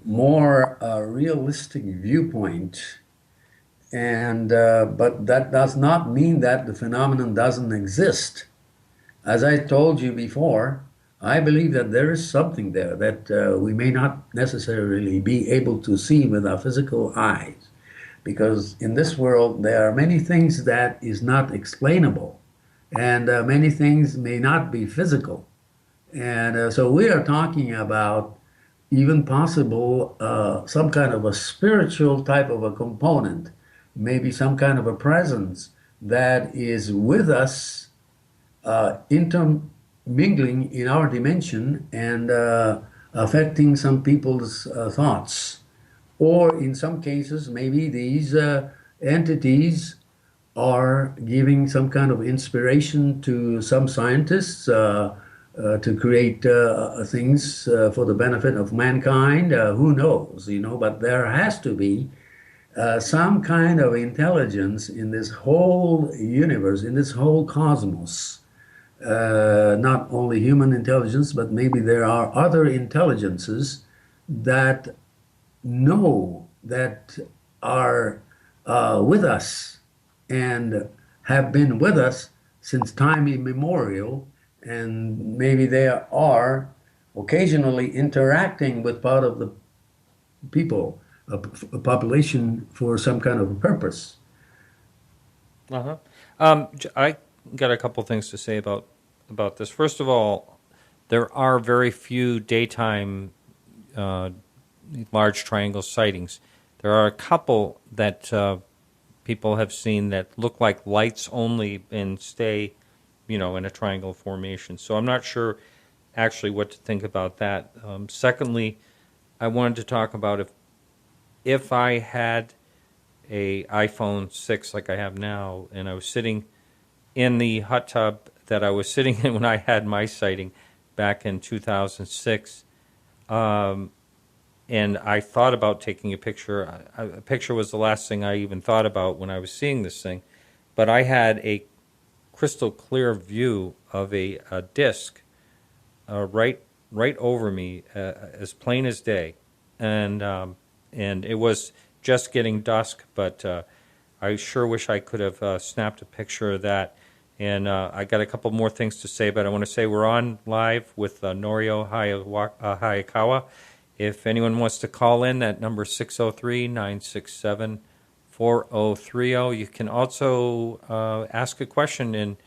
more realistic viewpoint And but that does not mean that the phenomenon doesn't exist. As I told you before, I believe that there is something there that we may not necessarily be able to see with our physical eyes, because in this world there are many things that is not explainable, and many things may not be physical. And so we are talking about even possible some kind of a spiritual type of a component, maybe some kind of a presence that is with us, intermingling in our dimension and affecting some people's thoughts. Or in some cases, maybe these entities are giving some kind of inspiration to some scientists to create things for the benefit of mankind. Who knows, but there has to be some kind of intelligence in this whole universe, in this whole cosmos. Not only human intelligence, but maybe there are other intelligences that know, that are with us and have been with us since time immemorial, and maybe they are occasionally interacting with part of the people, a population, for some kind of a purpose. I got a couple things to say about this. First of all, there are very few daytime large triangle sightings. There are a couple that people have seen that look like lights only and stay, in a triangle formation. So I'm not sure actually what to think about that. Secondly, I wanted to talk about if I had a iPhone 6 like I have now, and I was sitting in the hot tub that I was sitting in when I had my sighting back in 2006, and I thought about taking a picture. A picture was the last thing I even thought about when I was seeing this thing, but I had a crystal clear view of a disc right over me, as plain as day, and it was just getting dusk, but I sure wish I could have snapped a picture of that. And I got a couple more things to say, but I want to say we're on live with Norio Hayakawa. If anyone wants to call in, that number is 603-967-4030. You can also ask a question in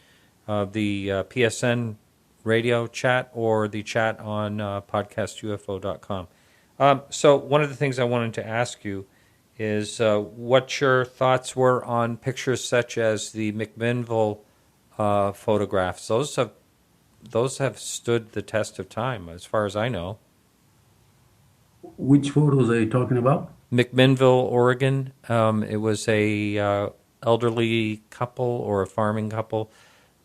the PSN radio chat or the chat on podcastufo.com. So one of the things I wanted to ask you is what your thoughts were on pictures such as the McMinnville photographs. Those have stood the test of time, as far as I know. Which photos are you talking about? McMinnville, Oregon. It was a elderly couple or a farming couple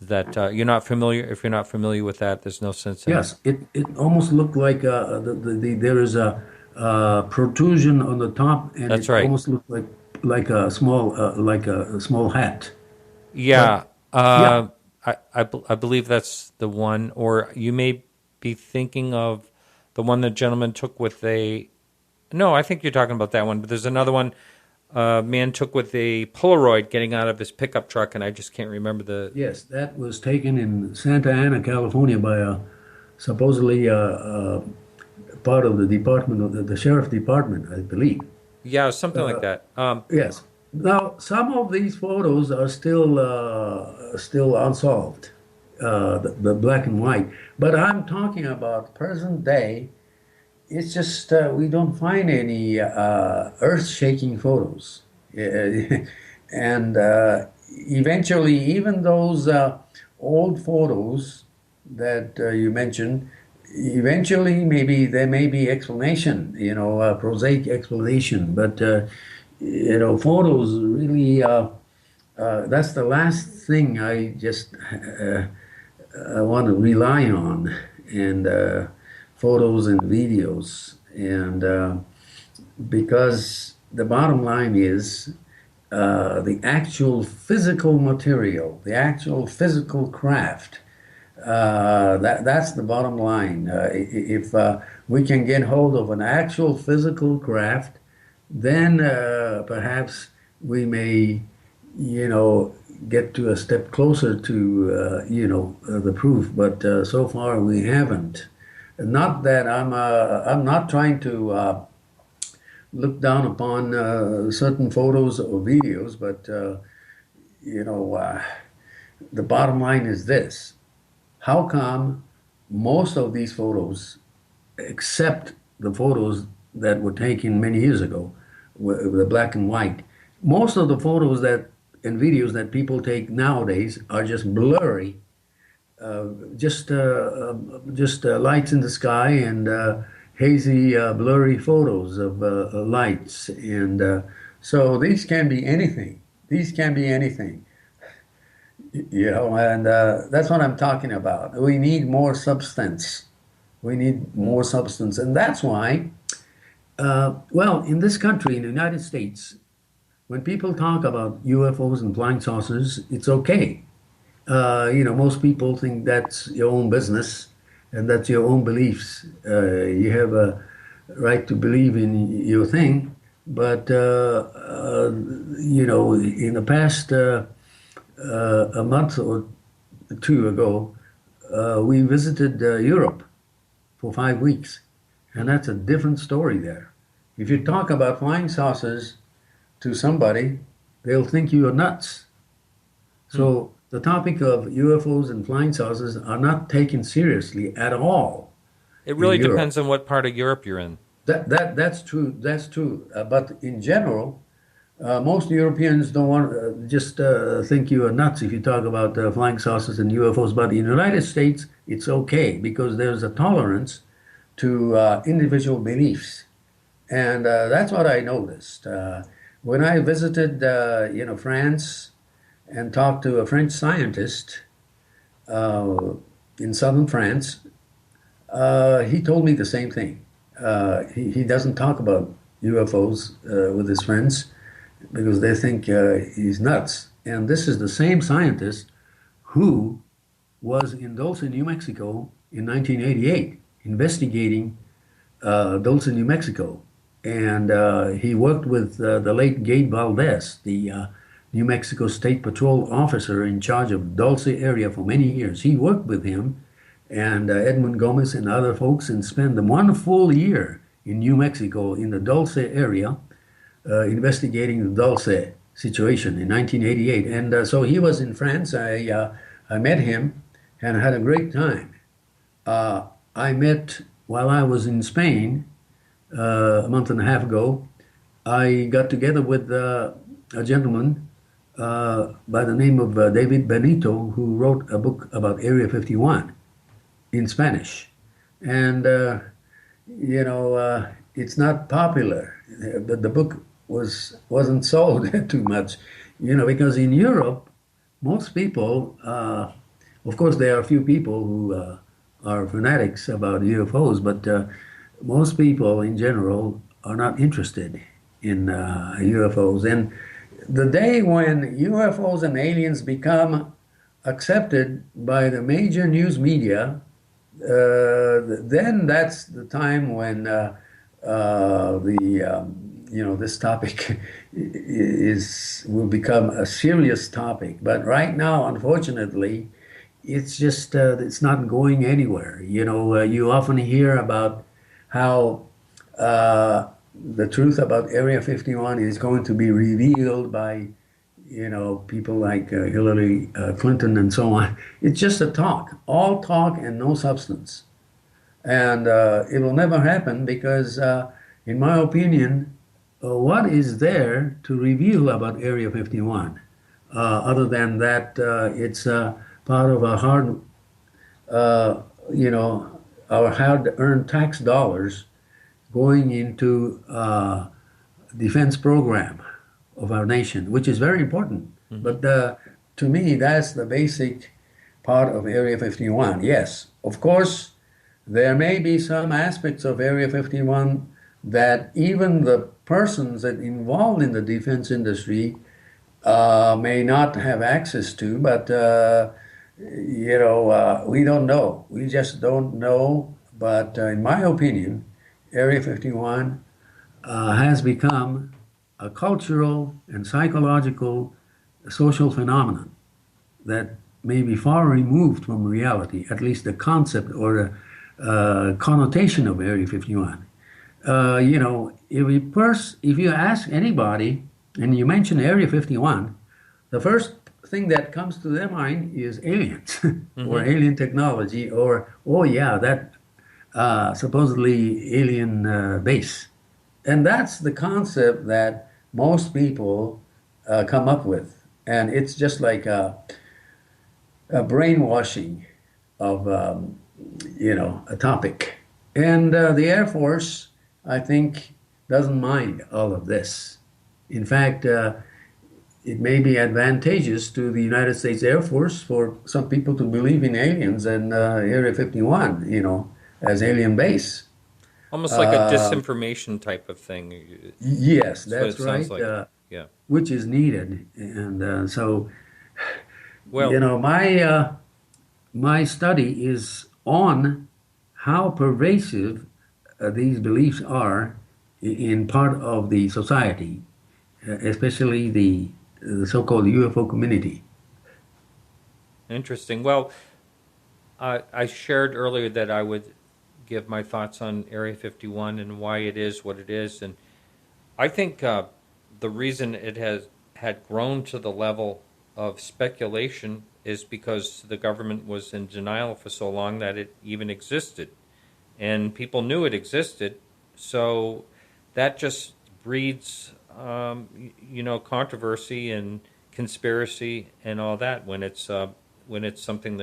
that you're not familiar. If you're not familiar with that, there's no sense in Yes, it almost looked like there is a protrusion on the top, and That's it right. almost looked like a small hat. Yeah, Yeah. I believe that's the one. Or you may be thinking of the one the gentleman took with a. No, I think you're talking about that one. But there's another one. Man took with a Polaroid getting out of his pickup truck, and I just can't remember the. Yes, that was taken in Santa Ana, California, by supposedly part of the department of the sheriff department, I believe. Yeah, something like that. Yes. Now, some of these photos are still unsolved, the black and white. But I'm talking about present day. It's just we don't find any earth-shaking photos, and eventually, even those old photos that you mentioned, eventually maybe there may be explanation, prosaic explanation, but photos really. That's the last thing I just I want to rely on, and photos and videos, and because the bottom line is the actual physical material, the actual physical craft. That's the bottom line. If we can get hold of an actual physical craft, then perhaps we may, get to a step closer to, the proof. But so far we haven't. Not that I'm not trying to look down upon certain photos or videos, but the bottom line is this: how come most of these photos, except the photos that were taken many years ago, the black and white, most of the photos that and videos that people take nowadays are just blurry, just lights in the sky and hazy, blurry photos of lights, and so these can be anything. These can be anything, and that's what I'm talking about. We need more substance. We need more substance, and that's why. Well, in this country, in the United States, when people talk about UFOs and flying saucers, it's okay. Most people think that's your own business and that's your own beliefs. You have a right to believe in your thing, but in the past a month or two ago, we visited Europe for 5 weeks, and that's a different story there. If you talk about flying saucers to somebody, they'll think you are nuts. So the topic of UFOs and flying saucers are not taken seriously at all. It really depends on what part of Europe you're in. That's true. That's true. But in general, most Europeans don't want just think you are nuts if you talk about flying saucers and UFOs. But in the United States, it's okay because there's a tolerance to individual beliefs, and that's what I noticed when I visited, France, and talked to a French scientist in southern France. He told me the same thing. He doesn't talk about UFOs with his friends because they think he's nuts. And this is the same scientist who was in Dulce, New Mexico in 1988, investigating Dulce, New Mexico. And he worked with the late Gabe Valdez, the New Mexico State Patrol officer in charge of Dulce area for many years. He worked with him and Edmund Gomez and other folks and spent 1 full year in New Mexico in the Dulce area investigating the Dulce situation in 1988. And so he was in France. I met him and had a great time. I met, while I was in Spain a month and a half ago, I got together with a gentleman by the name of David Benito, who wrote a book about Area 51 in Spanish. And, it's not popular. The book wasn't sold too much, because in Europe, most people, of course, there are a few people who are fanatics about UFOs, but most people in general are not interested in UFOs. And the day when UFOs and aliens become accepted by the major news media, then that's the time when this topic will become a serious topic. But right now, unfortunately, it's just it's not going anywhere. You often hear about how the truth about Area 51 is going to be revealed by, people like Hillary Clinton and so on. It's just a talk, all talk and no substance. And it will never happen because, in my opinion, what is there to reveal about Area 51? Other than that, it's part of our hard-earned tax dollars going into defense program of our nation, which is very important. Mm-hmm. But to me, that's the basic part of Area 51. Yes, of course, there may be some aspects of Area 51 that even the persons that involved in the defense industry may not have access to, but we don't know. We just don't know. But in my opinion, Area 51 has become a cultural and psychological social phenomenon that may be far removed from reality, at least the concept or the connotation of Area 51. If you ask anybody and you mention Area 51, the first thing that comes to their mind is aliens or alien technology or, oh yeah, that supposedly alien base. And that's the concept that most people come up with. And it's just like a brainwashing of, a topic. And the Air Force, I think, doesn't mind all of this. In fact, it may be advantageous to the United States Air Force for some people to believe in aliens and Area 51, as alien base. Almost like a disinformation type of thing. Yes, that's right. Like. Yeah. Which is needed. And well, my study is on how pervasive these beliefs are in part of the society, especially the so-called UFO community. Interesting. Well, I shared earlier that I would give my thoughts on Area 51 and why it is what it is. And I think the reason it had grown to the level of speculation is because the government was in denial for so long that it even existed. And people knew it existed. So that just breeds, controversy and conspiracy and all that when it's something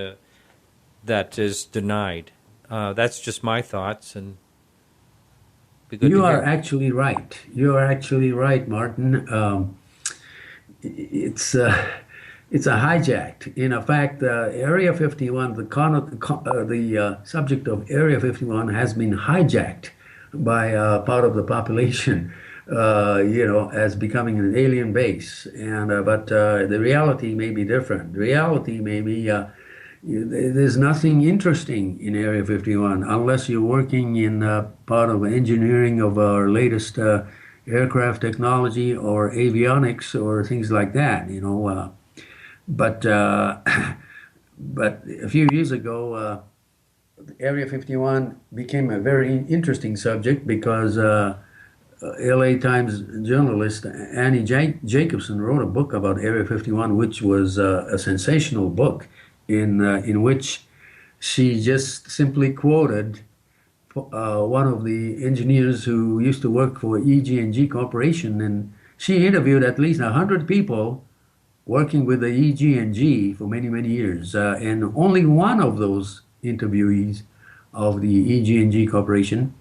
that is denied. That's just my thoughts, and you are actually right. You are actually right, Martin. It's hijacked. In fact, Area 51, the subject of Area 51 has been hijacked by part of the population, as becoming an alien base. And but the reality may be different. The reality may be there's nothing interesting in Area 51 unless you're working in part of engineering of our latest aircraft technology or avionics or things like that, But a few years ago, Area 51 became a very interesting subject because LA Times journalist Annie Jacobson wrote a book about Area 51, which was a sensational book in which she just simply quoted one of the engineers who used to work for EG&G Corporation, and she interviewed at least 100 people working with the EG&G for many, many years. And only one of those interviewees of the EG&G Corporation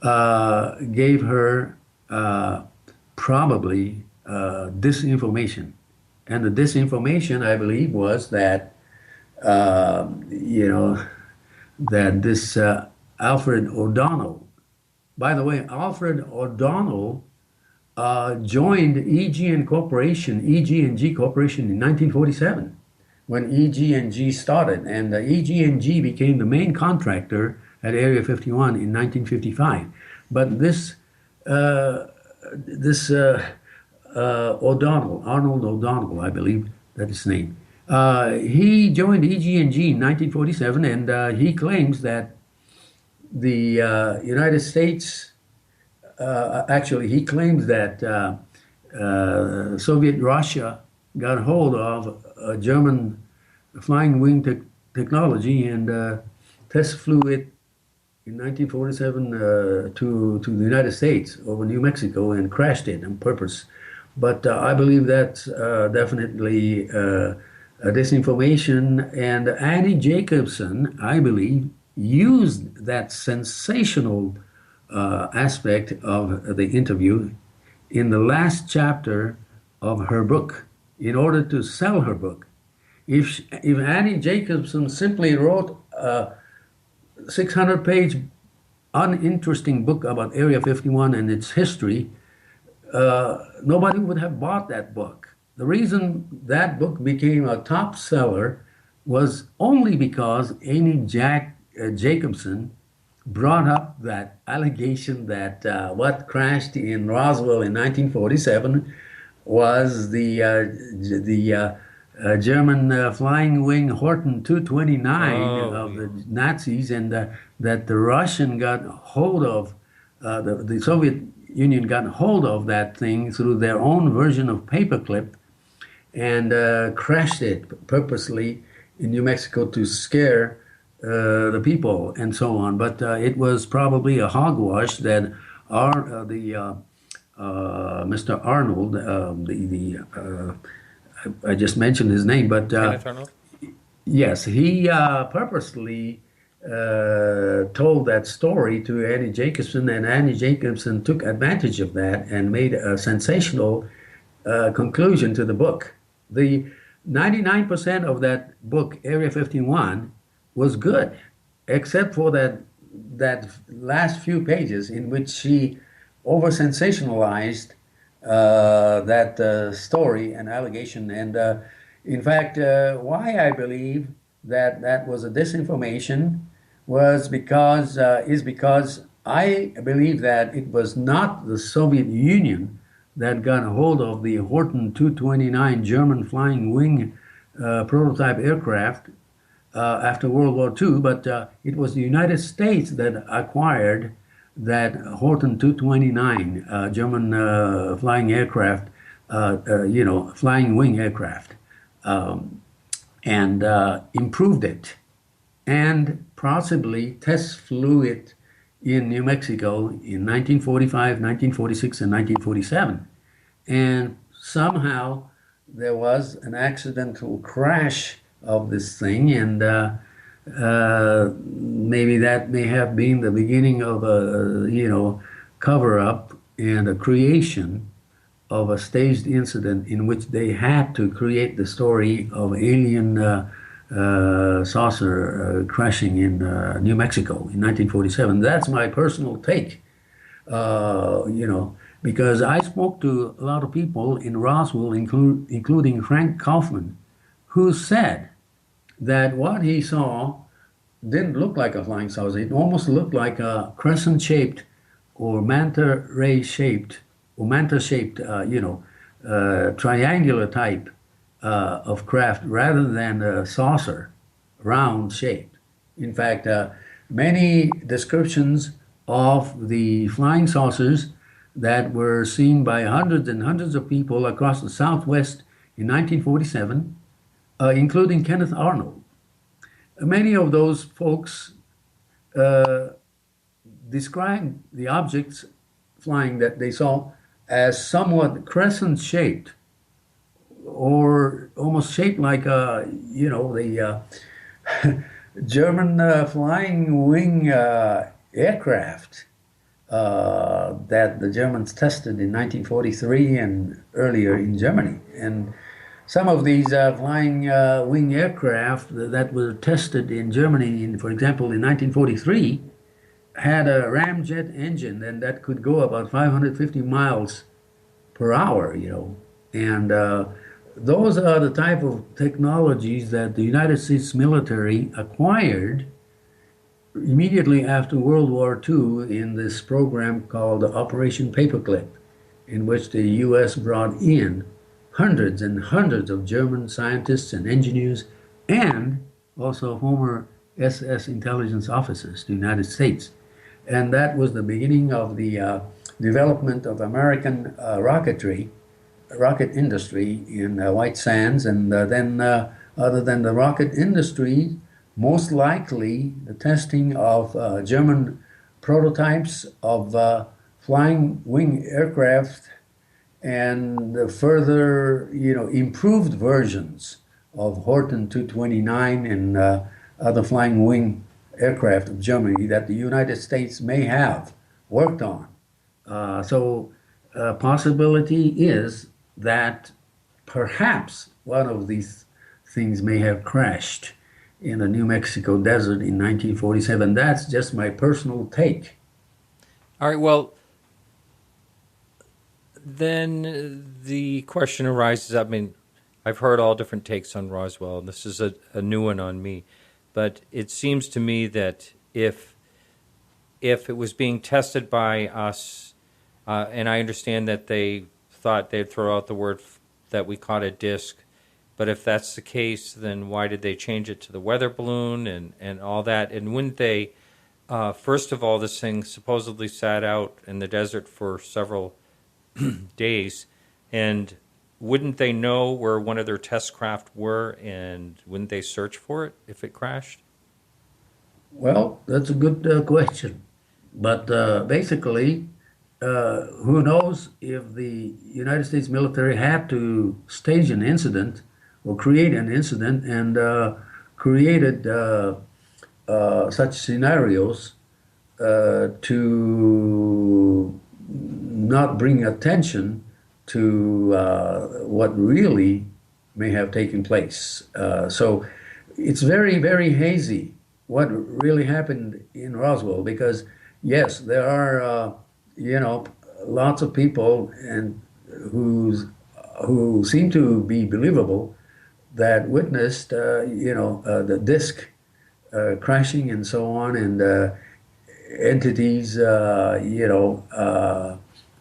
gave her probably disinformation. And the disinformation, I believe, was that, that this Alfred O'Donnell, by the way, Alfred O'Donnell joined EG&G Corporation in 1947 when EG&G started, and EG&G became the main contractor at Area 51 in 1955. But this O'Donnell, Arnold O'Donnell, I believe that's his name, he joined EG&G in 1947, and he claims that the United States, actually, he claims that Soviet Russia got hold of German flying wing technology and test flew it in 1947 to the United States over New Mexico and crashed it on purpose. But I believe that's definitely disinformation. And Annie Jacobson, I believe, used that sensational aspect of the interview in the last chapter of her book in order to sell her book. If Annie Jacobson simply wrote a 600-page uninteresting book about Area 51 and its history, nobody would have bought that book. The reason that book became a top seller was only because Annie Jacobson brought up that allegation that what crashed in Roswell in 1947 was the German flying wing Horten 229 of the Nazis, and that the Russian got hold of, the Soviet Union got hold of that thing through their own version of paperclip and crashed it purposely in New Mexico to scare the people and so on. But it was probably a hogwash that Mr. Arnold, I just mentioned his name, but Kenneth Arnold? yes, he purposely told that story to Annie Jacobson, and Annie Jacobson took advantage of that and made a sensational conclusion to the book. The 99% of that book, Area 51, was good, except for that last few pages in which she over sensationalized that story and allegation. And in fact, why I believe that was a disinformation is because I believe that it was not the Soviet Union that got a hold of the Horten 229 German flying wing prototype aircraft after World War II, but it was the United States that acquired that Horten 229 German flying aircraft, flying wing aircraft, and improved it, and possibly test flew it in New Mexico in 1945, 1946, and 1947. And somehow there was an accidental crash of this thing, and maybe that may have been the beginning of a cover-up and a creation of a staged incident in which they had to create the story of alien saucer crashing in New Mexico in 1947. That's my personal take, because I spoke to a lot of people in Roswell, including Frank Kaufman, who said that what he saw didn't look like a flying saucer. It almost looked like a crescent-shaped or manta-ray-shaped or manta-shaped, triangular type of craft rather than a saucer, round-shaped. In fact, many descriptions of the flying saucers that were seen by hundreds and hundreds of people across the Southwest in 1947, including Kenneth Arnold. Many of those folks described the objects flying that they saw as somewhat crescent-shaped, or almost shaped like the German flying wing aircraft that the Germans tested in 1943 and earlier in Germany. And some of these flying wing aircraft that were tested in Germany, for example, in 1943, had a ramjet engine, and that could go about 550 miles per hour, And those are the type of technologies that the United States military acquired immediately after World War II in this program called Operation Paperclip, in which the U.S. brought in hundreds and hundreds of German scientists and engineers, and also former SS intelligence officers to the United States. And that was the beginning of the development of American rocket industry in White Sands. And then, other than the rocket industry, most likely the testing of German prototypes of flying wing aircraft and the further, improved versions of Horten 229 and other flying wing aircraft of Germany that the United States may have worked on. So a possibility is that perhaps one of these things may have crashed in the New Mexico desert in 1947. That's just my personal take. All right, well, then the question arises, I've heard all different takes on Roswell, and this is a new one on me, but it seems to me that if if it was being tested by us, and I understand that they thought they'd throw out the word that we caught a disc, but if that's the case, then why did they change it to the weather balloon and all that? And wouldn't they, first of all, this thing supposedly sat out in the desert for several days, and wouldn't they know where one of their test craft were, and wouldn't they search for it if it crashed? Well, that's a good question. But basically, who knows if the United States military had to stage an incident or create an incident and created such scenarios to not bring attention to what really may have taken place. So it's very, very hazy what really happened in Roswell, because yes, there are lots of people and who seem to be believable that witnessed the disk crashing and so on, and entities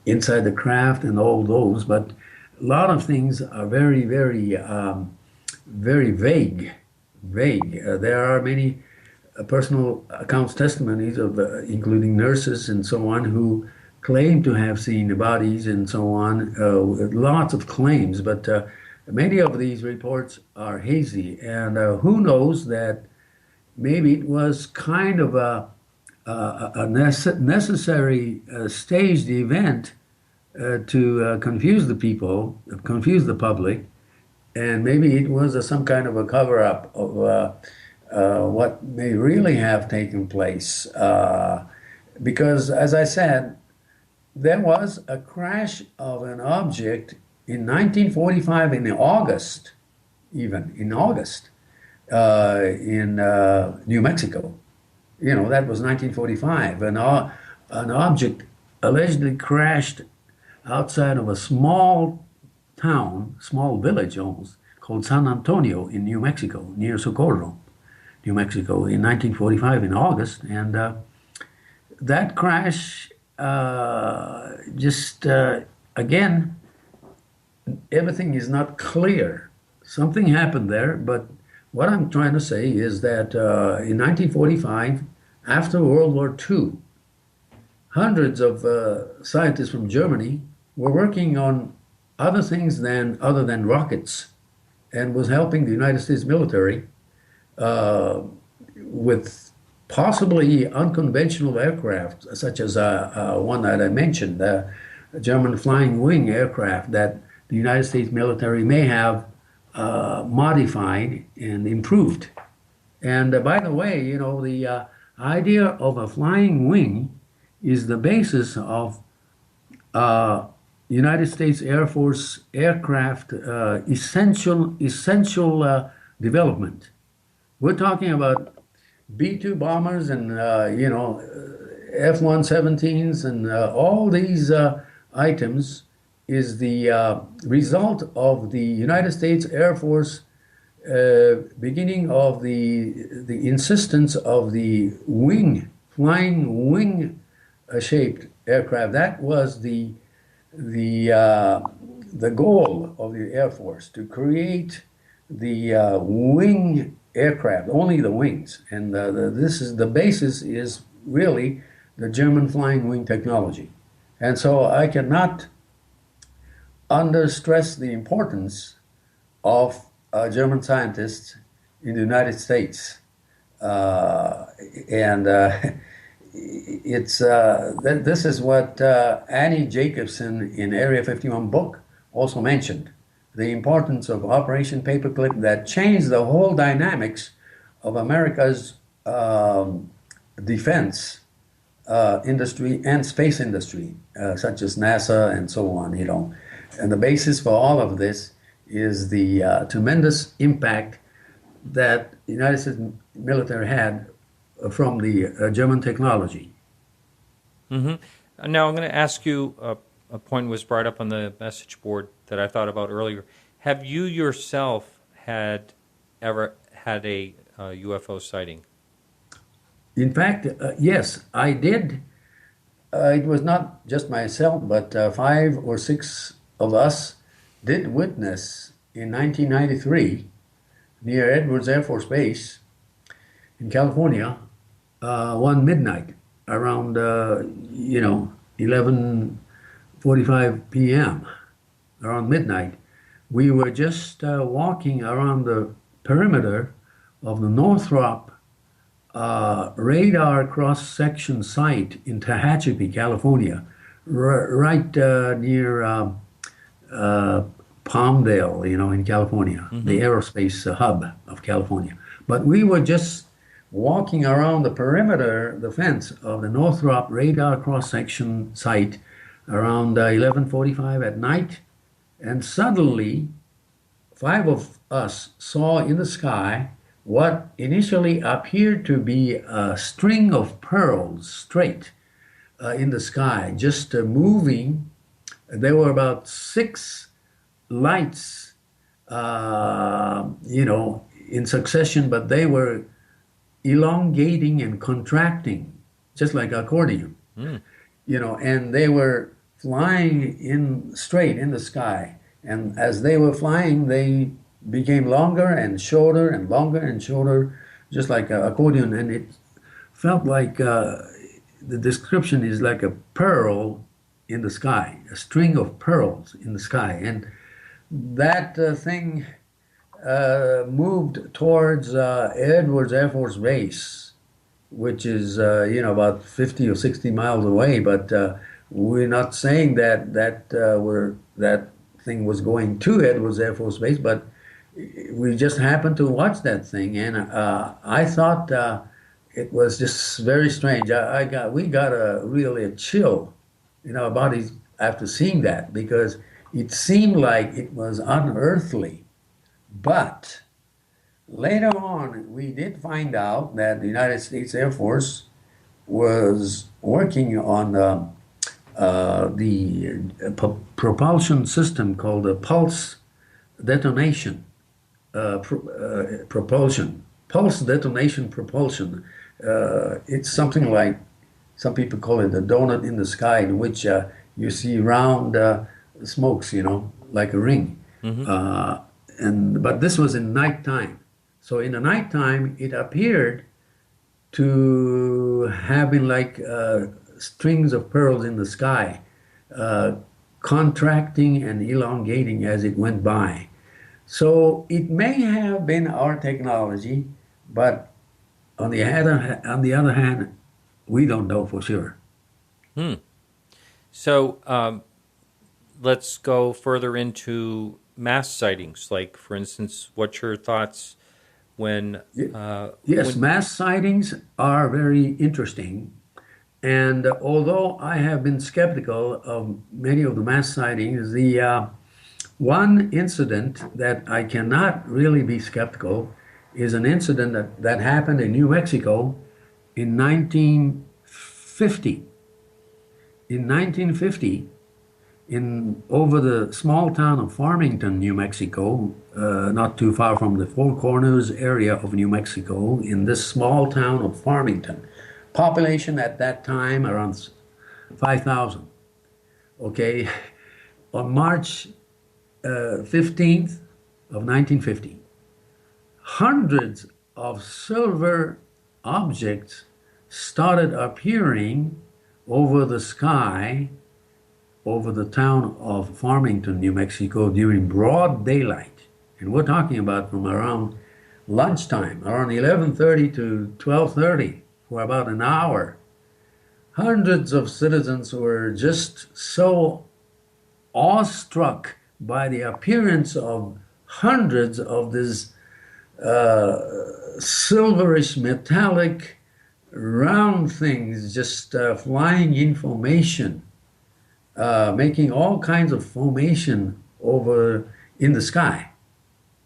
inside the craft and all those, but a lot of things are very, very, very vague. There are many personal accounts, testimonies of, including nurses and so on, who claim to have seen the bodies and so on. Lots of claims, but many of these reports are hazy, and who knows that maybe it was kind of a necessary staged event to confuse the people, confuse the public, and maybe it was some kind of a cover-up of what may really have taken place. Because, as I said, there was a crash of an object in 1945 in August, in New Mexico. That was 1945. An object allegedly crashed outside of a small town, small village almost, called San Antonio in New Mexico, near Socorro, New Mexico, in 1945 in August. And that crash again, everything is not clear. Something happened there, but what I'm trying to say is that in 1945, after World War II, hundreds of scientists from Germany were working on other things other than rockets, and was helping the United States military with possibly unconventional aircraft, such as one that I mentioned, the German flying wing aircraft that the United States military may have modified and improved. And by the way, the idea of a flying wing is the basis of United States Air Force aircraft essential development. We're talking about B-2 bombers and F-117s and all these items is the result of the United States Air Force beginning of the insistence of the flying wing shaped aircraft. That was the goal of the Air Force, to create the wing aircraft, only the wings. And the basis is really the German flying wing technology. And so I cannot understress the importance of German scientists in the United States. This is what Annie Jacobson in Area 51 book also mentioned, the importance of Operation Paperclip that changed the whole dynamics of America's defense industry and space industry, such as NASA and so on, And the basis for all of this is the tremendous impact that the United States military had from the German technology. Mm-hmm. Now I'm going to ask you, a point was brought up on the message board that I thought about earlier. Have you yourself ever had a UFO sighting? In fact, yes, I did. It was not just myself, but 5 or 6 of us did witness in 1993 near Edwards Air Force Base in California, one midnight around 11:45 p.m. around midnight. We were just walking around the perimeter of the Northrop radar cross-section site in Tehachapi, California, right near Palmdale, in California, the aerospace hub of California. But we were just walking around the perimeter, the fence of the Northrop radar cross-section site around 11:45 at night, and suddenly 5 of us saw in the sky what initially appeared to be a string of pearls straight in the sky, just moving. There were about 6 lights, in succession, but they were elongating and contracting, just like accordion, and they were flying straight in the sky. And as they were flying, they became longer and shorter and longer and shorter, just like an accordion. And it felt like the description is like a pearl in the sky, a string of pearls in the sky. And that thing moved towards Edwards Air Force Base, which is, about 50 or 60 miles away. But we're not saying that that thing was going to Edwards Air Force Base, but we just happened to watch that thing, and I thought it was just very strange. We got really a chill in our bodies after seeing that, because it seemed like it was unearthly. But later on, we did find out that the United States Air Force was working on the propulsion system called the pulse detonation propulsion. Pulse detonation propulsion. It's something like, some people call it a donut in the sky, in which you see round smokes, like a ring. But this was in nighttime. So in the nighttime, it appeared to have been like strings of pearls in the sky, contracting and elongating as it went by. So it may have been our technology, but on the other hand, we don't know for sure. So let's go further into mass sightings. Like, for instance, what's your thoughts when... mass sightings are very interesting. And although I have been skeptical of many of the mass sightings, the one incident that I cannot really be skeptical is an incident that happened in New Mexico in 1950. In 1950, over the small town of Farmington, New Mexico, not too far from the Four Corners area of New Mexico, in this small town of Farmington, population at that time around 5,000. Okay, on March 15th of 1950, hundreds of silver objects started appearing over the sky, over the town of Farmington, New Mexico, during broad daylight. And we're talking about from around lunchtime, around 11:30 to 12:30, for about an hour. Hundreds of citizens were just so awestruck by the appearance of hundreds of these silverish, metallic, round things just flying in formation, making all kinds of formation over in the sky.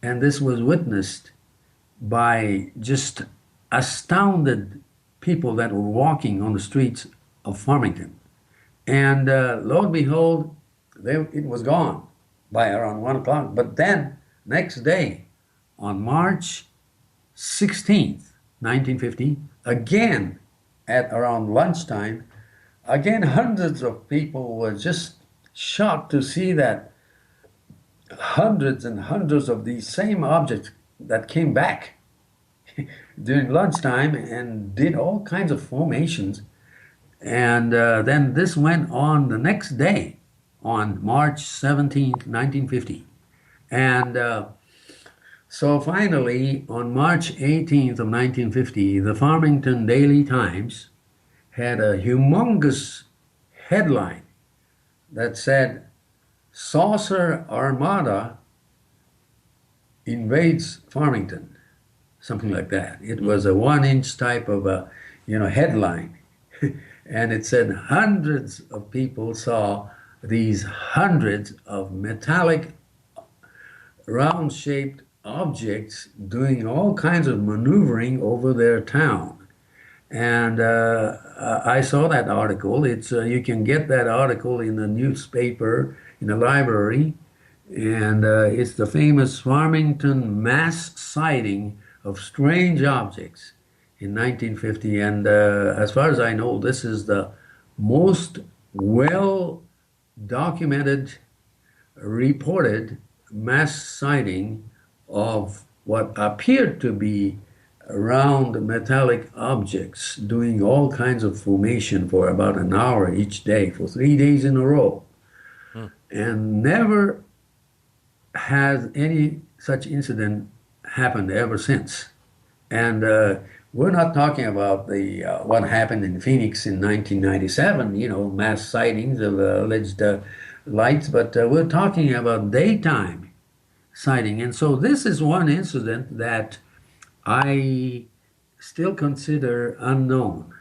And this was witnessed by just astounded people that were walking on the streets of Farmington. And lo and behold, it was gone by around 1 o'clock. But then, next day, on March 16th, 1950, again at around lunchtime. Again, hundreds of people were just shocked to see that hundreds and hundreds of these same objects that came back during lunchtime and did all kinds of formations. And then this went on the next day, on March 17th, 1950. And so finally, on March 18th of 1950, the Farmington Daily Times had a humongous headline that said, "Saucer Armada invades Farmington," something like that. It was a 1-inch type of a, headline. And it said hundreds of people saw these hundreds of metallic, round-shaped objects doing all kinds of maneuvering over their town. And I saw that article. It's you can get that article in the newspaper, in the library, and it's the famous Farmington mass sighting of strange objects in 1950. And as far as I know, this is the most well-documented, reported mass sighting of what appeared to be round metallic objects doing all kinds of formation for about an hour each day for 3 days in a row. And never has any such incident happened ever since. And we're not talking about the what happened in Phoenix in 1997, mass sightings of alleged lights, but we're talking about daytime sighting. And so this is one incident that I still consider unknown.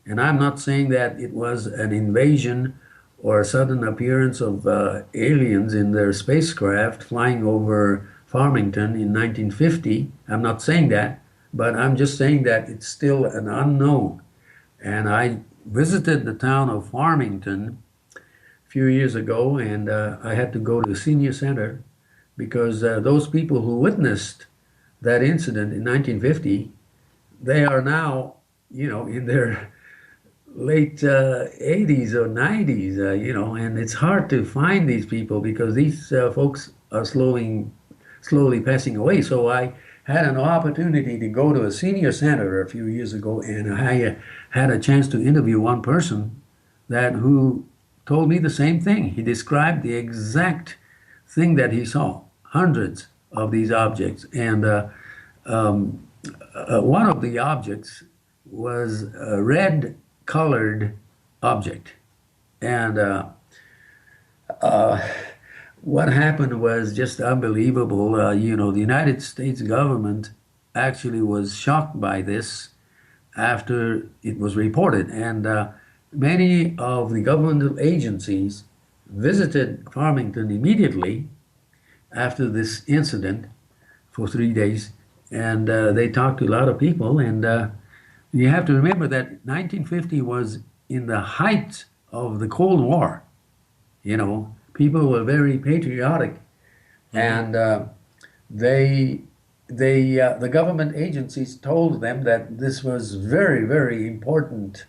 And I'm not saying that it was an invasion or a sudden appearance of aliens in their spacecraft flying over Farmington in 1950. I'm not saying that, but I'm just saying that it's still an unknown. And I visited the town of Farmington a few years ago, and I had to go to the senior center because those people who witnessed that incident in 1950, they are now, in their late 80s or 90s, and it's hard to find these people because these folks are slowly passing away. So I had an opportunity to go to a senior center a few years ago, and I had a chance to interview one person who told me the same thing. He described the exact thing that he saw, hundreds of these objects. And one of the objects was a red-colored object. And what happened was just unbelievable. The United States government actually was shocked by this after it was reported. And many of the governmental agencies visited Farmington immediately after this incident for 3 days, and they talked to a lot of people. And you have to remember that 1950 was in the height of the Cold War. People were very patriotic, and the government agencies told them that this was very, very important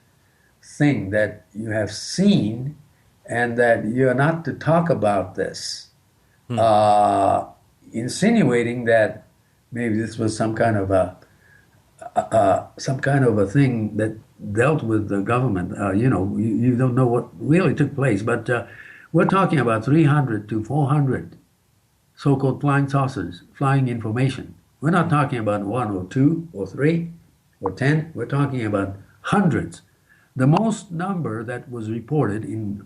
thing that you have seen, and that you're not to talk about this. Insinuating that maybe this was some kind of a thing that dealt with the government. You don't know what really took place, but we're talking about 300 to 400 so-called flying saucers, flying information. We're not talking about 1 or 2 or 3 or 10. We're talking about hundreds. The most number that was reported in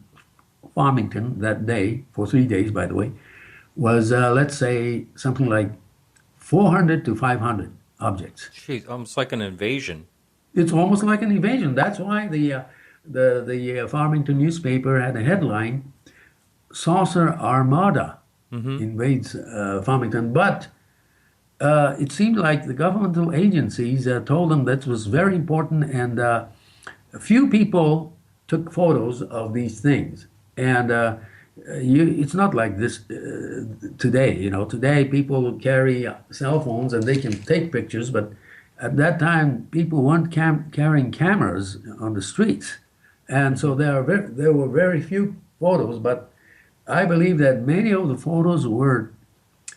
Farmington that day, for 3 days, by the way, was, let's say, something like 400 to 500 objects. Jeez, almost like an invasion. It's almost like an invasion. That's why the Farmington newspaper had a headline, "Saucer Armada invades Farmington." But it seemed like the governmental agencies told them that was very important, and a few people took photos of these things. And it's not like this today. Today people carry cell phones and they can take pictures, but At that time, people weren't carrying cameras on the streets, and so there were very few photos. But I believe that many of the photos were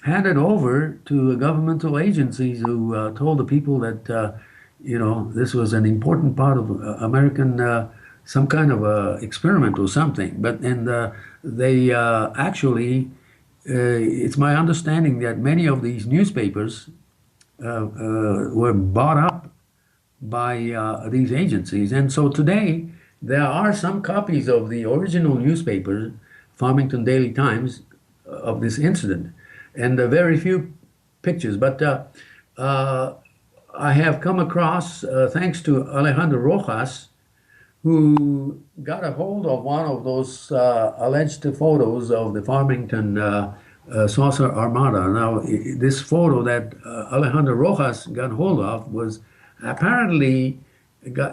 handed over to governmental agencies who told the people that this was an important part of American some kind of experiment or something. But they actually, it's my understanding that many of these newspapers were bought up by these agencies. And so today, there are some copies of the original newspaper, Farmington Daily Times, of this incident, and very few pictures. But I have come across, thanks to Alejandro Rojas, who got a hold of one of those alleged photos of the Farmington saucer armada. Now, this photo that Alejandro Rojas got hold of was apparently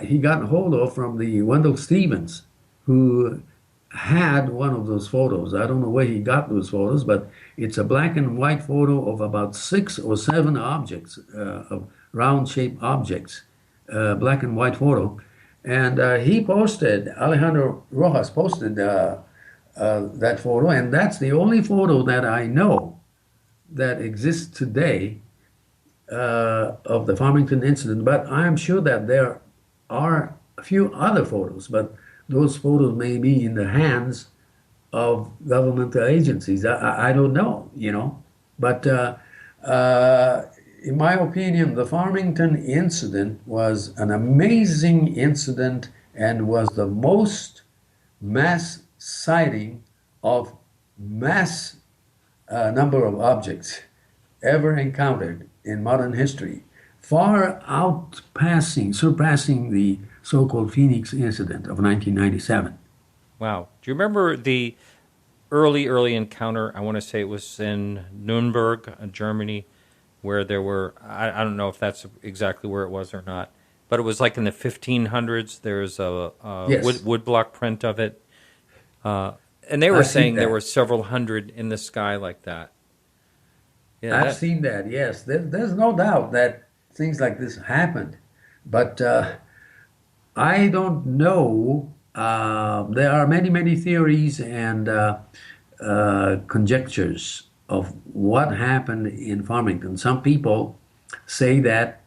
he got hold of from the Wendell Stevens, who had one of those photos. I don't know where he got those photos, but it's a black and white photo of about 6 or 7 objects, of round-shaped objects, black and white photo. And Alejandro Rojas posted that photo, and that's the only photo that I know that exists today of the Farmington incident. But I'm sure that there are a few other photos, but those photos may be in the hands of governmental agencies. I don't know, But in my opinion, the Farmington incident was an amazing incident and was the most mass sighting of mass number of objects ever encountered in modern history, far surpassing the so-called Phoenix incident of 1997. Wow. Do you remember the early encounter? I want to say it was in Nuremberg, Germany, where there were, I don't know if that's exactly where it was or not, but it was like in the 1500s. There's a yes. woodblock print of it. And they were saying there were several hundred in the sky like that. Yeah, I've seen that, yes. There's no doubt that things like this happened. But I don't know. There are many theories and conjectures of what happened in Farmington. Some people say that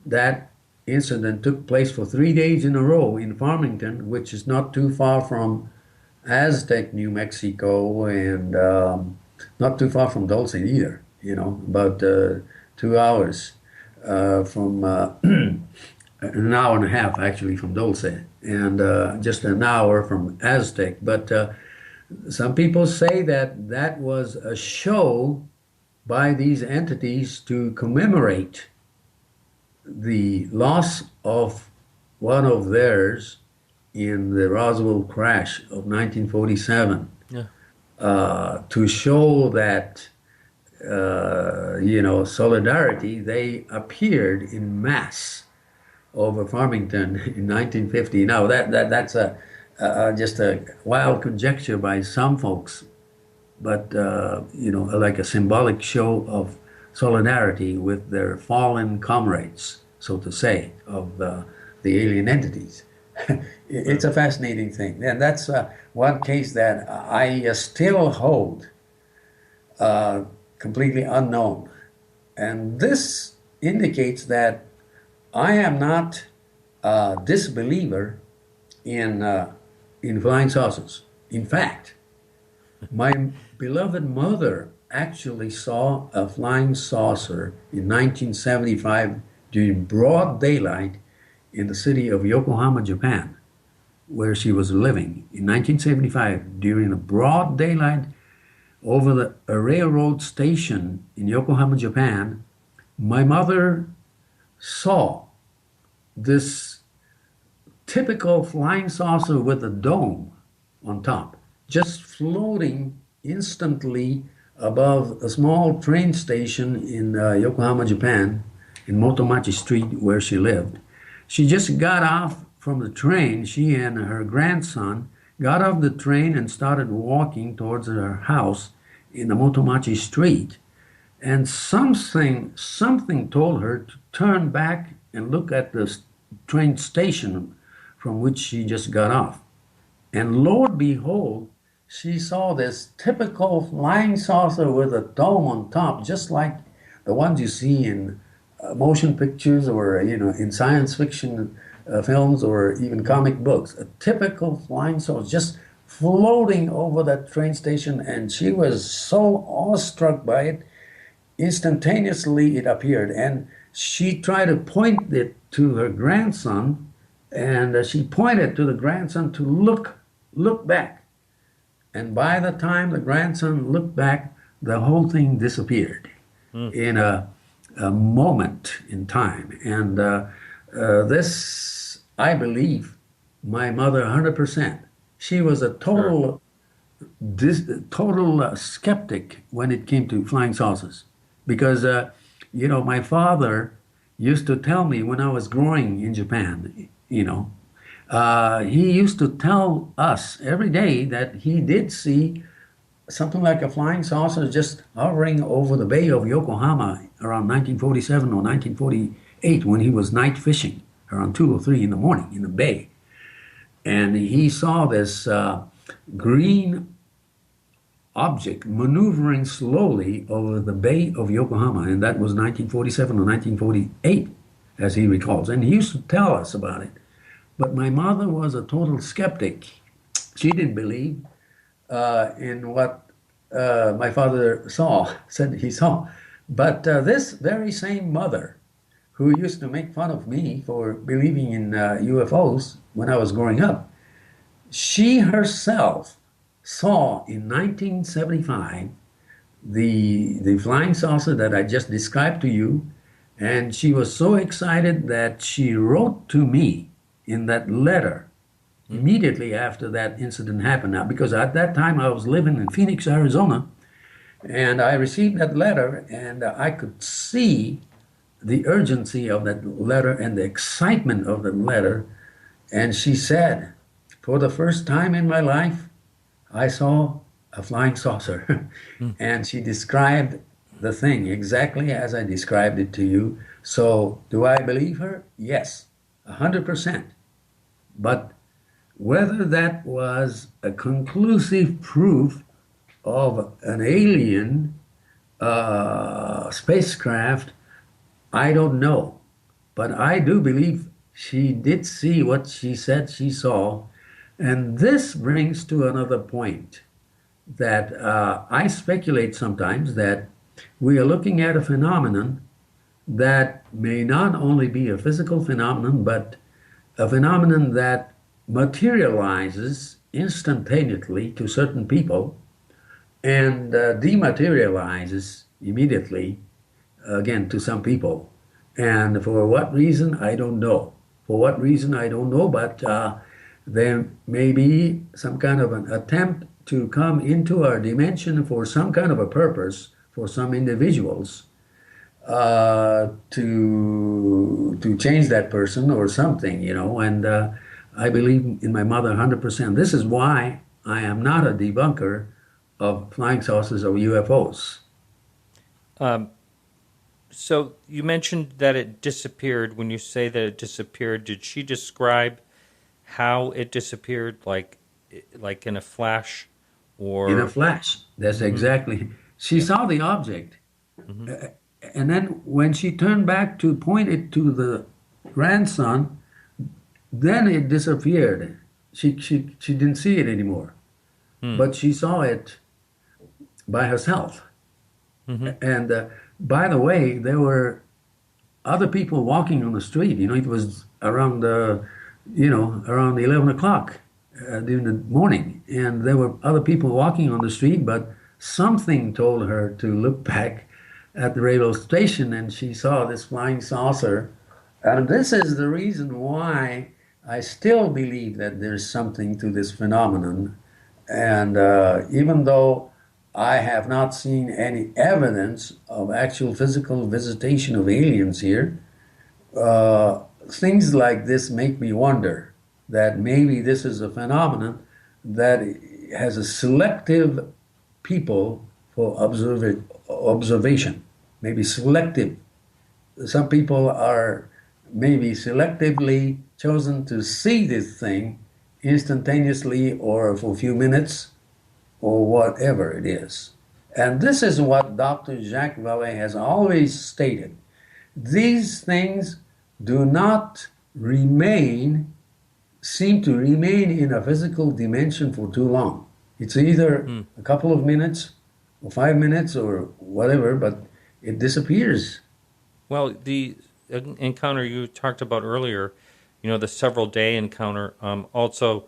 that incident took place for 3 days in a row in Farmington, which is not too far from Aztec, New Mexico, and not too far from Dulce either, about 2 hours from an hour and a half actually from Dulce, and just an hour from Aztec. But some people say that that was a show by these entities to commemorate the loss of one of theirs in the Roswell crash of 1947. Yeah. To show that, solidarity, they appeared in mass over Farmington in 1950. Now, that's just a wild conjecture by some folks, but, like a symbolic show of solidarity with their fallen comrades, so to say, of the alien entities. It's a fascinating thing. And that's one case that I still hold completely unknown. And this indicates that I am not a disbeliever in flying saucers. In fact, my beloved mother actually saw a flying saucer in 1975 during broad daylight in the city of Yokohama, Japan, where she was living. In 1975, during the broad daylight over a railroad station in Yokohama, Japan, my mother saw this typical flying saucer with a dome on top, just floating instantly above a small train station in Yokohama, Japan, in Motomachi Street, where she lived. She just got off from the train. She and her grandson got off the train and started walking towards her house in the Motomachi Street. And something told her to turn back and look at the train station from which she just got off. And lo and behold, she saw this typical flying saucer with a dome on top, just like the ones you see in motion pictures or, in science fiction films or even comic books. A typical flying saucer just floating over that train station, and she was so awestruck by it. Instantaneously it appeared, and she tried to point it to her grandson, and she pointed to the grandson to look back. And by the time the grandson looked back, the whole thing disappeared in a moment in time. And this, I believe, my mother 100%. She was a total skeptic when it came to flying saucers. Because, my father used to tell me when I was growing in Japan, he used to tell us every day that he did see something like a flying saucer just hovering over the Bay of Yokohama around 1947 or 1948 when he was night fishing around 2 or 3 in the morning in the bay. And he saw this green object maneuvering slowly over the Bay of Yokohama, and that was 1947 or 1948, as he recalls. And he used to tell us about it. But my mother was a total skeptic. She didn't believe in what my father said he saw. But this very same mother, who used to make fun of me for believing in UFOs when I was growing up, she herself saw in 1975 the flying saucer that I just described to you, and she was so excited that she wrote to me in that letter immediately after that incident happened. Now, because at that time I was living in Phoenix, Arizona, and I received that letter, and I could see the urgency of that letter and the excitement of the letter. And she said, for the first time in my life, I saw a flying saucer. And she described the thing exactly as I described it to you. So do I believe her? Yes, 100%. But whether that was a conclusive proof of an alien spacecraft, I don't know. But I do believe she did see what she said she saw. And this brings to another point that I speculate sometimes that we are looking at a phenomenon that may not only be a physical phenomenon, but a phenomenon that materializes instantaneously to certain people and dematerializes immediately, again, to some people. And for what reason, I don't know. For what reason, I don't know, but there may be some kind of an attempt to come into our dimension for some kind of a purpose for some individuals to change that person or something, and I believe in my mother 100%. This is why I am not a debunker of flying saucers or UFOs. So you mentioned that it disappeared. When you say that it disappeared, did she describe how it disappeared, like in a flash? Or in a flash, that's exactly. She saw the object. And then when she turned back to point it to the grandson, then it disappeared. She didn't see it anymore. But she saw it by herself. And by the way, there were other people walking on the street. It was around around 11 o'clock during the morning, and there were other people walking on the street, but something told her to look back at the railroad station, and she saw this flying saucer. And this is the reason why I still believe that there's something to this phenomenon. And even though I have not seen any evidence of actual physical visitation of aliens here, things like this make me wonder that maybe this is a phenomenon that has a selective people for observation, maybe selective. Some people are maybe selectively chosen to see this thing instantaneously or for a few minutes or whatever it is. And this is what Dr. Jacques Vallée has always stated. These things do not seem to remain in a physical dimension for too long. It's either a couple of minutes or 5 minutes or whatever, but it disappears. Well, the encounter you talked about earlier, the several-day encounter, also,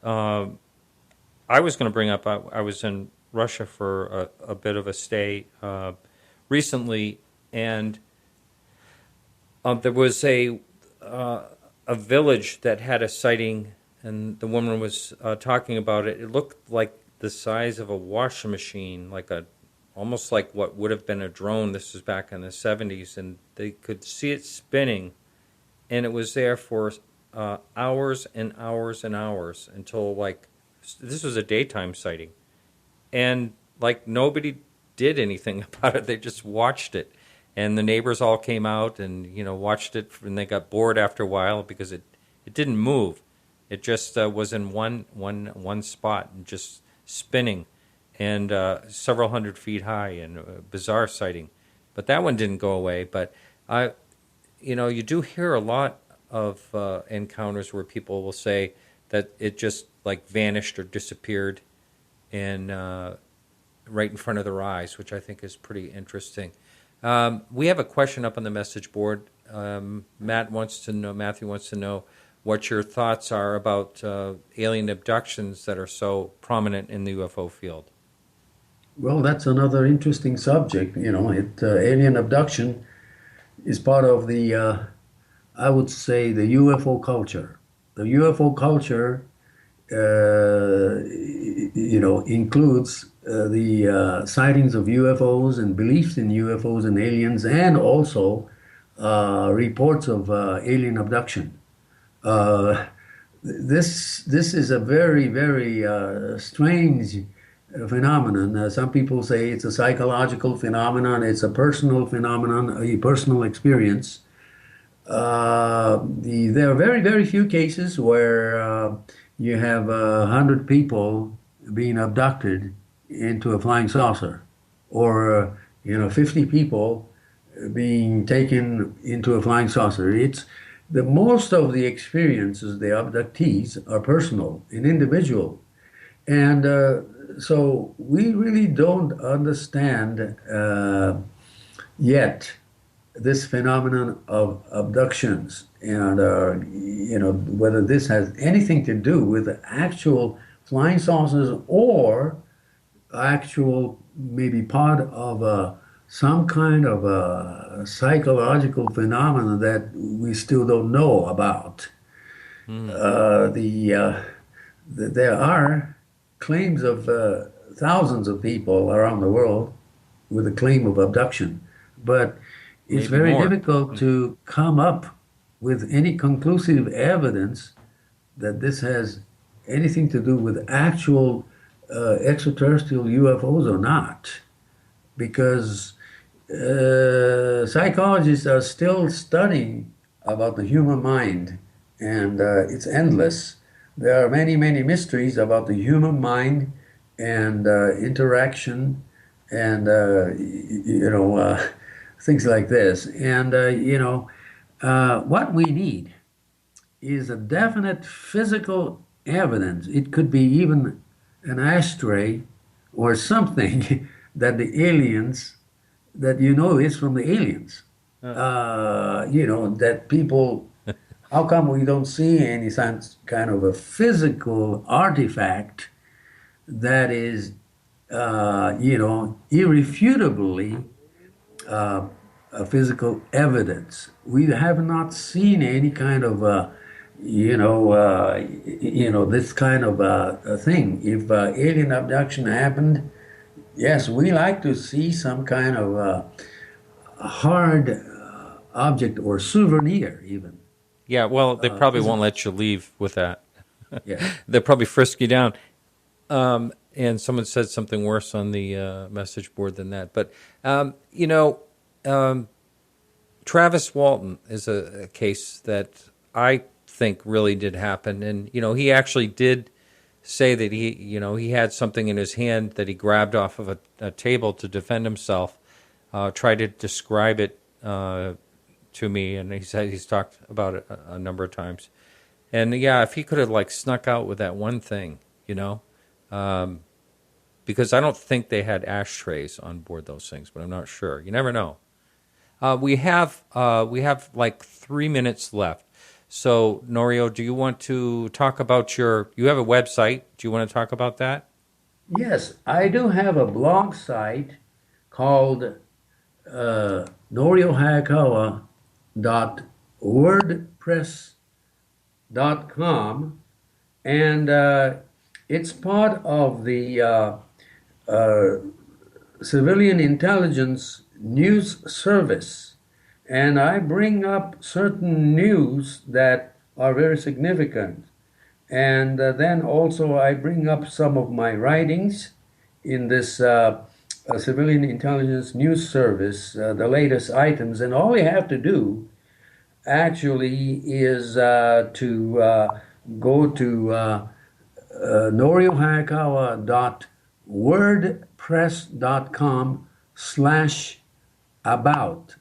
I was going to bring up, I was in Russia for a bit of a stay recently, and there was a village that had a sighting, and the woman was talking about it. It looked like the size of a washing machine, almost like what would have been a drone. This was back in the 70s, and they could see it spinning, and it was there for hours and hours and hours until, this was a daytime sighting. And, nobody did anything about it. They just watched it. And the neighbors all came out and, watched it, and they got bored after a while because it didn't move. It just was in one spot and just spinning, and several hundred feet high, and a bizarre sighting. But that one didn't go away. But you do hear a lot of encounters where people will say that it just vanished or disappeared, and right in front of their eyes, which I think is pretty interesting. We have a question up on the message board. Matthew wants to know what your thoughts are about alien abductions that are so prominent in the UFO field. Well, that's another interesting subject. Alien abduction is part of the, I would say, the UFO culture. The UFO culture, includes the sightings of UFOs and beliefs in UFOs and aliens, and also reports of alien abduction. This is a very, very strange phenomenon. Some people say it's a psychological phenomenon, it's a personal phenomenon, a personal experience. There are very, very few cases where you have 100 people being abducted into a flying saucer, or 50 people being taken into a flying saucer. It's most of the experiences, the abductees, are personal and individual, and so we really don't understand yet this phenomenon of abductions, and whether this has anything to do with the actual flying saucers or actual maybe part of some kind of a psychological phenomenon that we still don't know about. There are claims of thousands of people around the world with a claim of abduction, but it's very difficult to come up with any conclusive evidence that this has anything to do with actual extraterrestrial UFOs or not, because psychologists are still studying about the human mind, and it's endless. There are many, many mysteries about the human mind and interaction and, things like this. And, what we need is a definite physical evidence. It could be even an ashtray or something that the aliens, that is from the aliens. That people, how come we don't see any kind of a physical artifact that is, irrefutably a physical evidence? We have not seen any kind of, this kind of a thing. If alien abduction happened, yes, we like to see some kind of a hard object or souvenir, even. Yeah, well, they probably won't let you leave with that. Yeah. They'll probably frisk you down. And someone said something worse on the message board than that. But, Travis Walton is a case that I think really did happen. And, he actually did say that he had something in his hand that he grabbed off of a table to defend himself, tried to describe it to me, and he said he's talked about it a number of times. And, yeah, if he could have, snuck out with that one thing, because I don't think they had ashtrays on board those things, but I'm not sure. You never know. We have 3 minutes left. So, Norio, do you want to talk about you have a website. Do you want to talk about that? Yes, I do have a blog site called noriohayakawa.wordpress.com, and it's part of the Civilian Intelligence News Service, and I bring up certain news that are very significant. And then also I bring up some of my writings in this Civilian Intelligence News Service, the latest items. And all you have to do actually is to go to noriohayakawa.wordpress.com/about/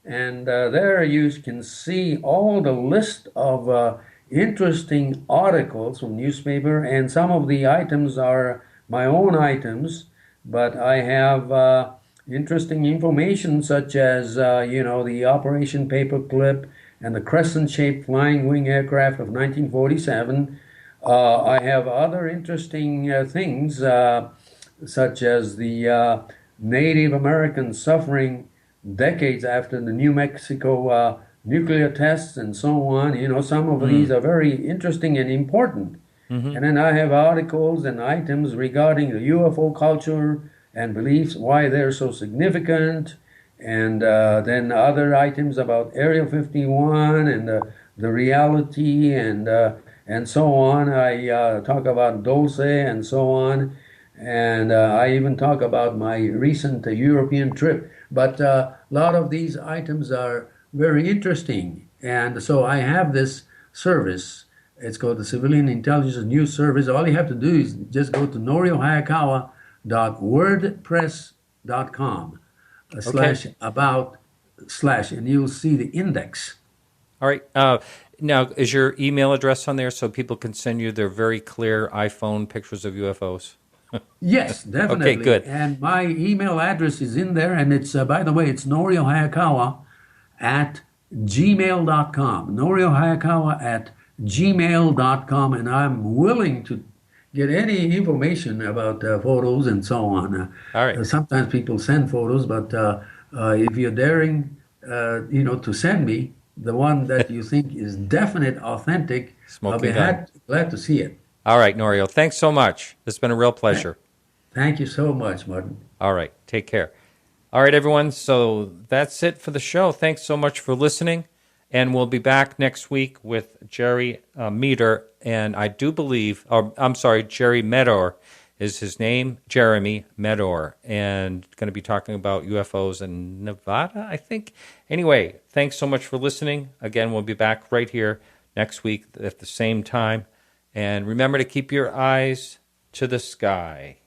and there you can see all the list of interesting articles from newspaper, and some of the items are my own items, but I have interesting information such as the Operation Paperclip and the crescent-shaped flying wing aircraft of 1947. I have other interesting things such as the Native Americans suffering decades after the New Mexico nuclear tests and so on. Some of these are very interesting and important. Mm-hmm. And then I have articles and items regarding the UFO culture and beliefs, why they're so significant, and then other items about Area 51 and the reality and so on. I talk about Dulce and so on. And I even talk about my recent European trip. But a lot of these items are very interesting. And so I have this service. It's called the Civilian Intelligence News Service. All you have to do is just go to noriohayakawa.wordpress.com /about/ and you'll see the index. All right. Now, is your email address on there so people can send you their very clear iPhone pictures of UFOs? Yes, definitely. Okay, good. And my email address is in there, and it's, by the way, it's Norio Hayakawa at gmail.com. Norio Hayakawa at gmail.com, and I'm willing to get any information about photos and so on. All right. Sometimes people send photos, but if you're daring, to send me the one that you think is definite, authentic, I'll be glad to see it. All right, Norio. Thanks so much. It's been a real pleasure. Thank you so much, Martin. All right. Take care. All right, everyone. So that's it for the show. Thanks so much for listening. And we'll be back next week with Jerry Meador. And I do believe, Jerry Meador is his name, Jeremy Meador. And going to be talking about UFOs in Nevada, I think. Anyway, thanks so much for listening. Again, we'll be back right here next week at the same time. And remember to keep your eyes to the sky.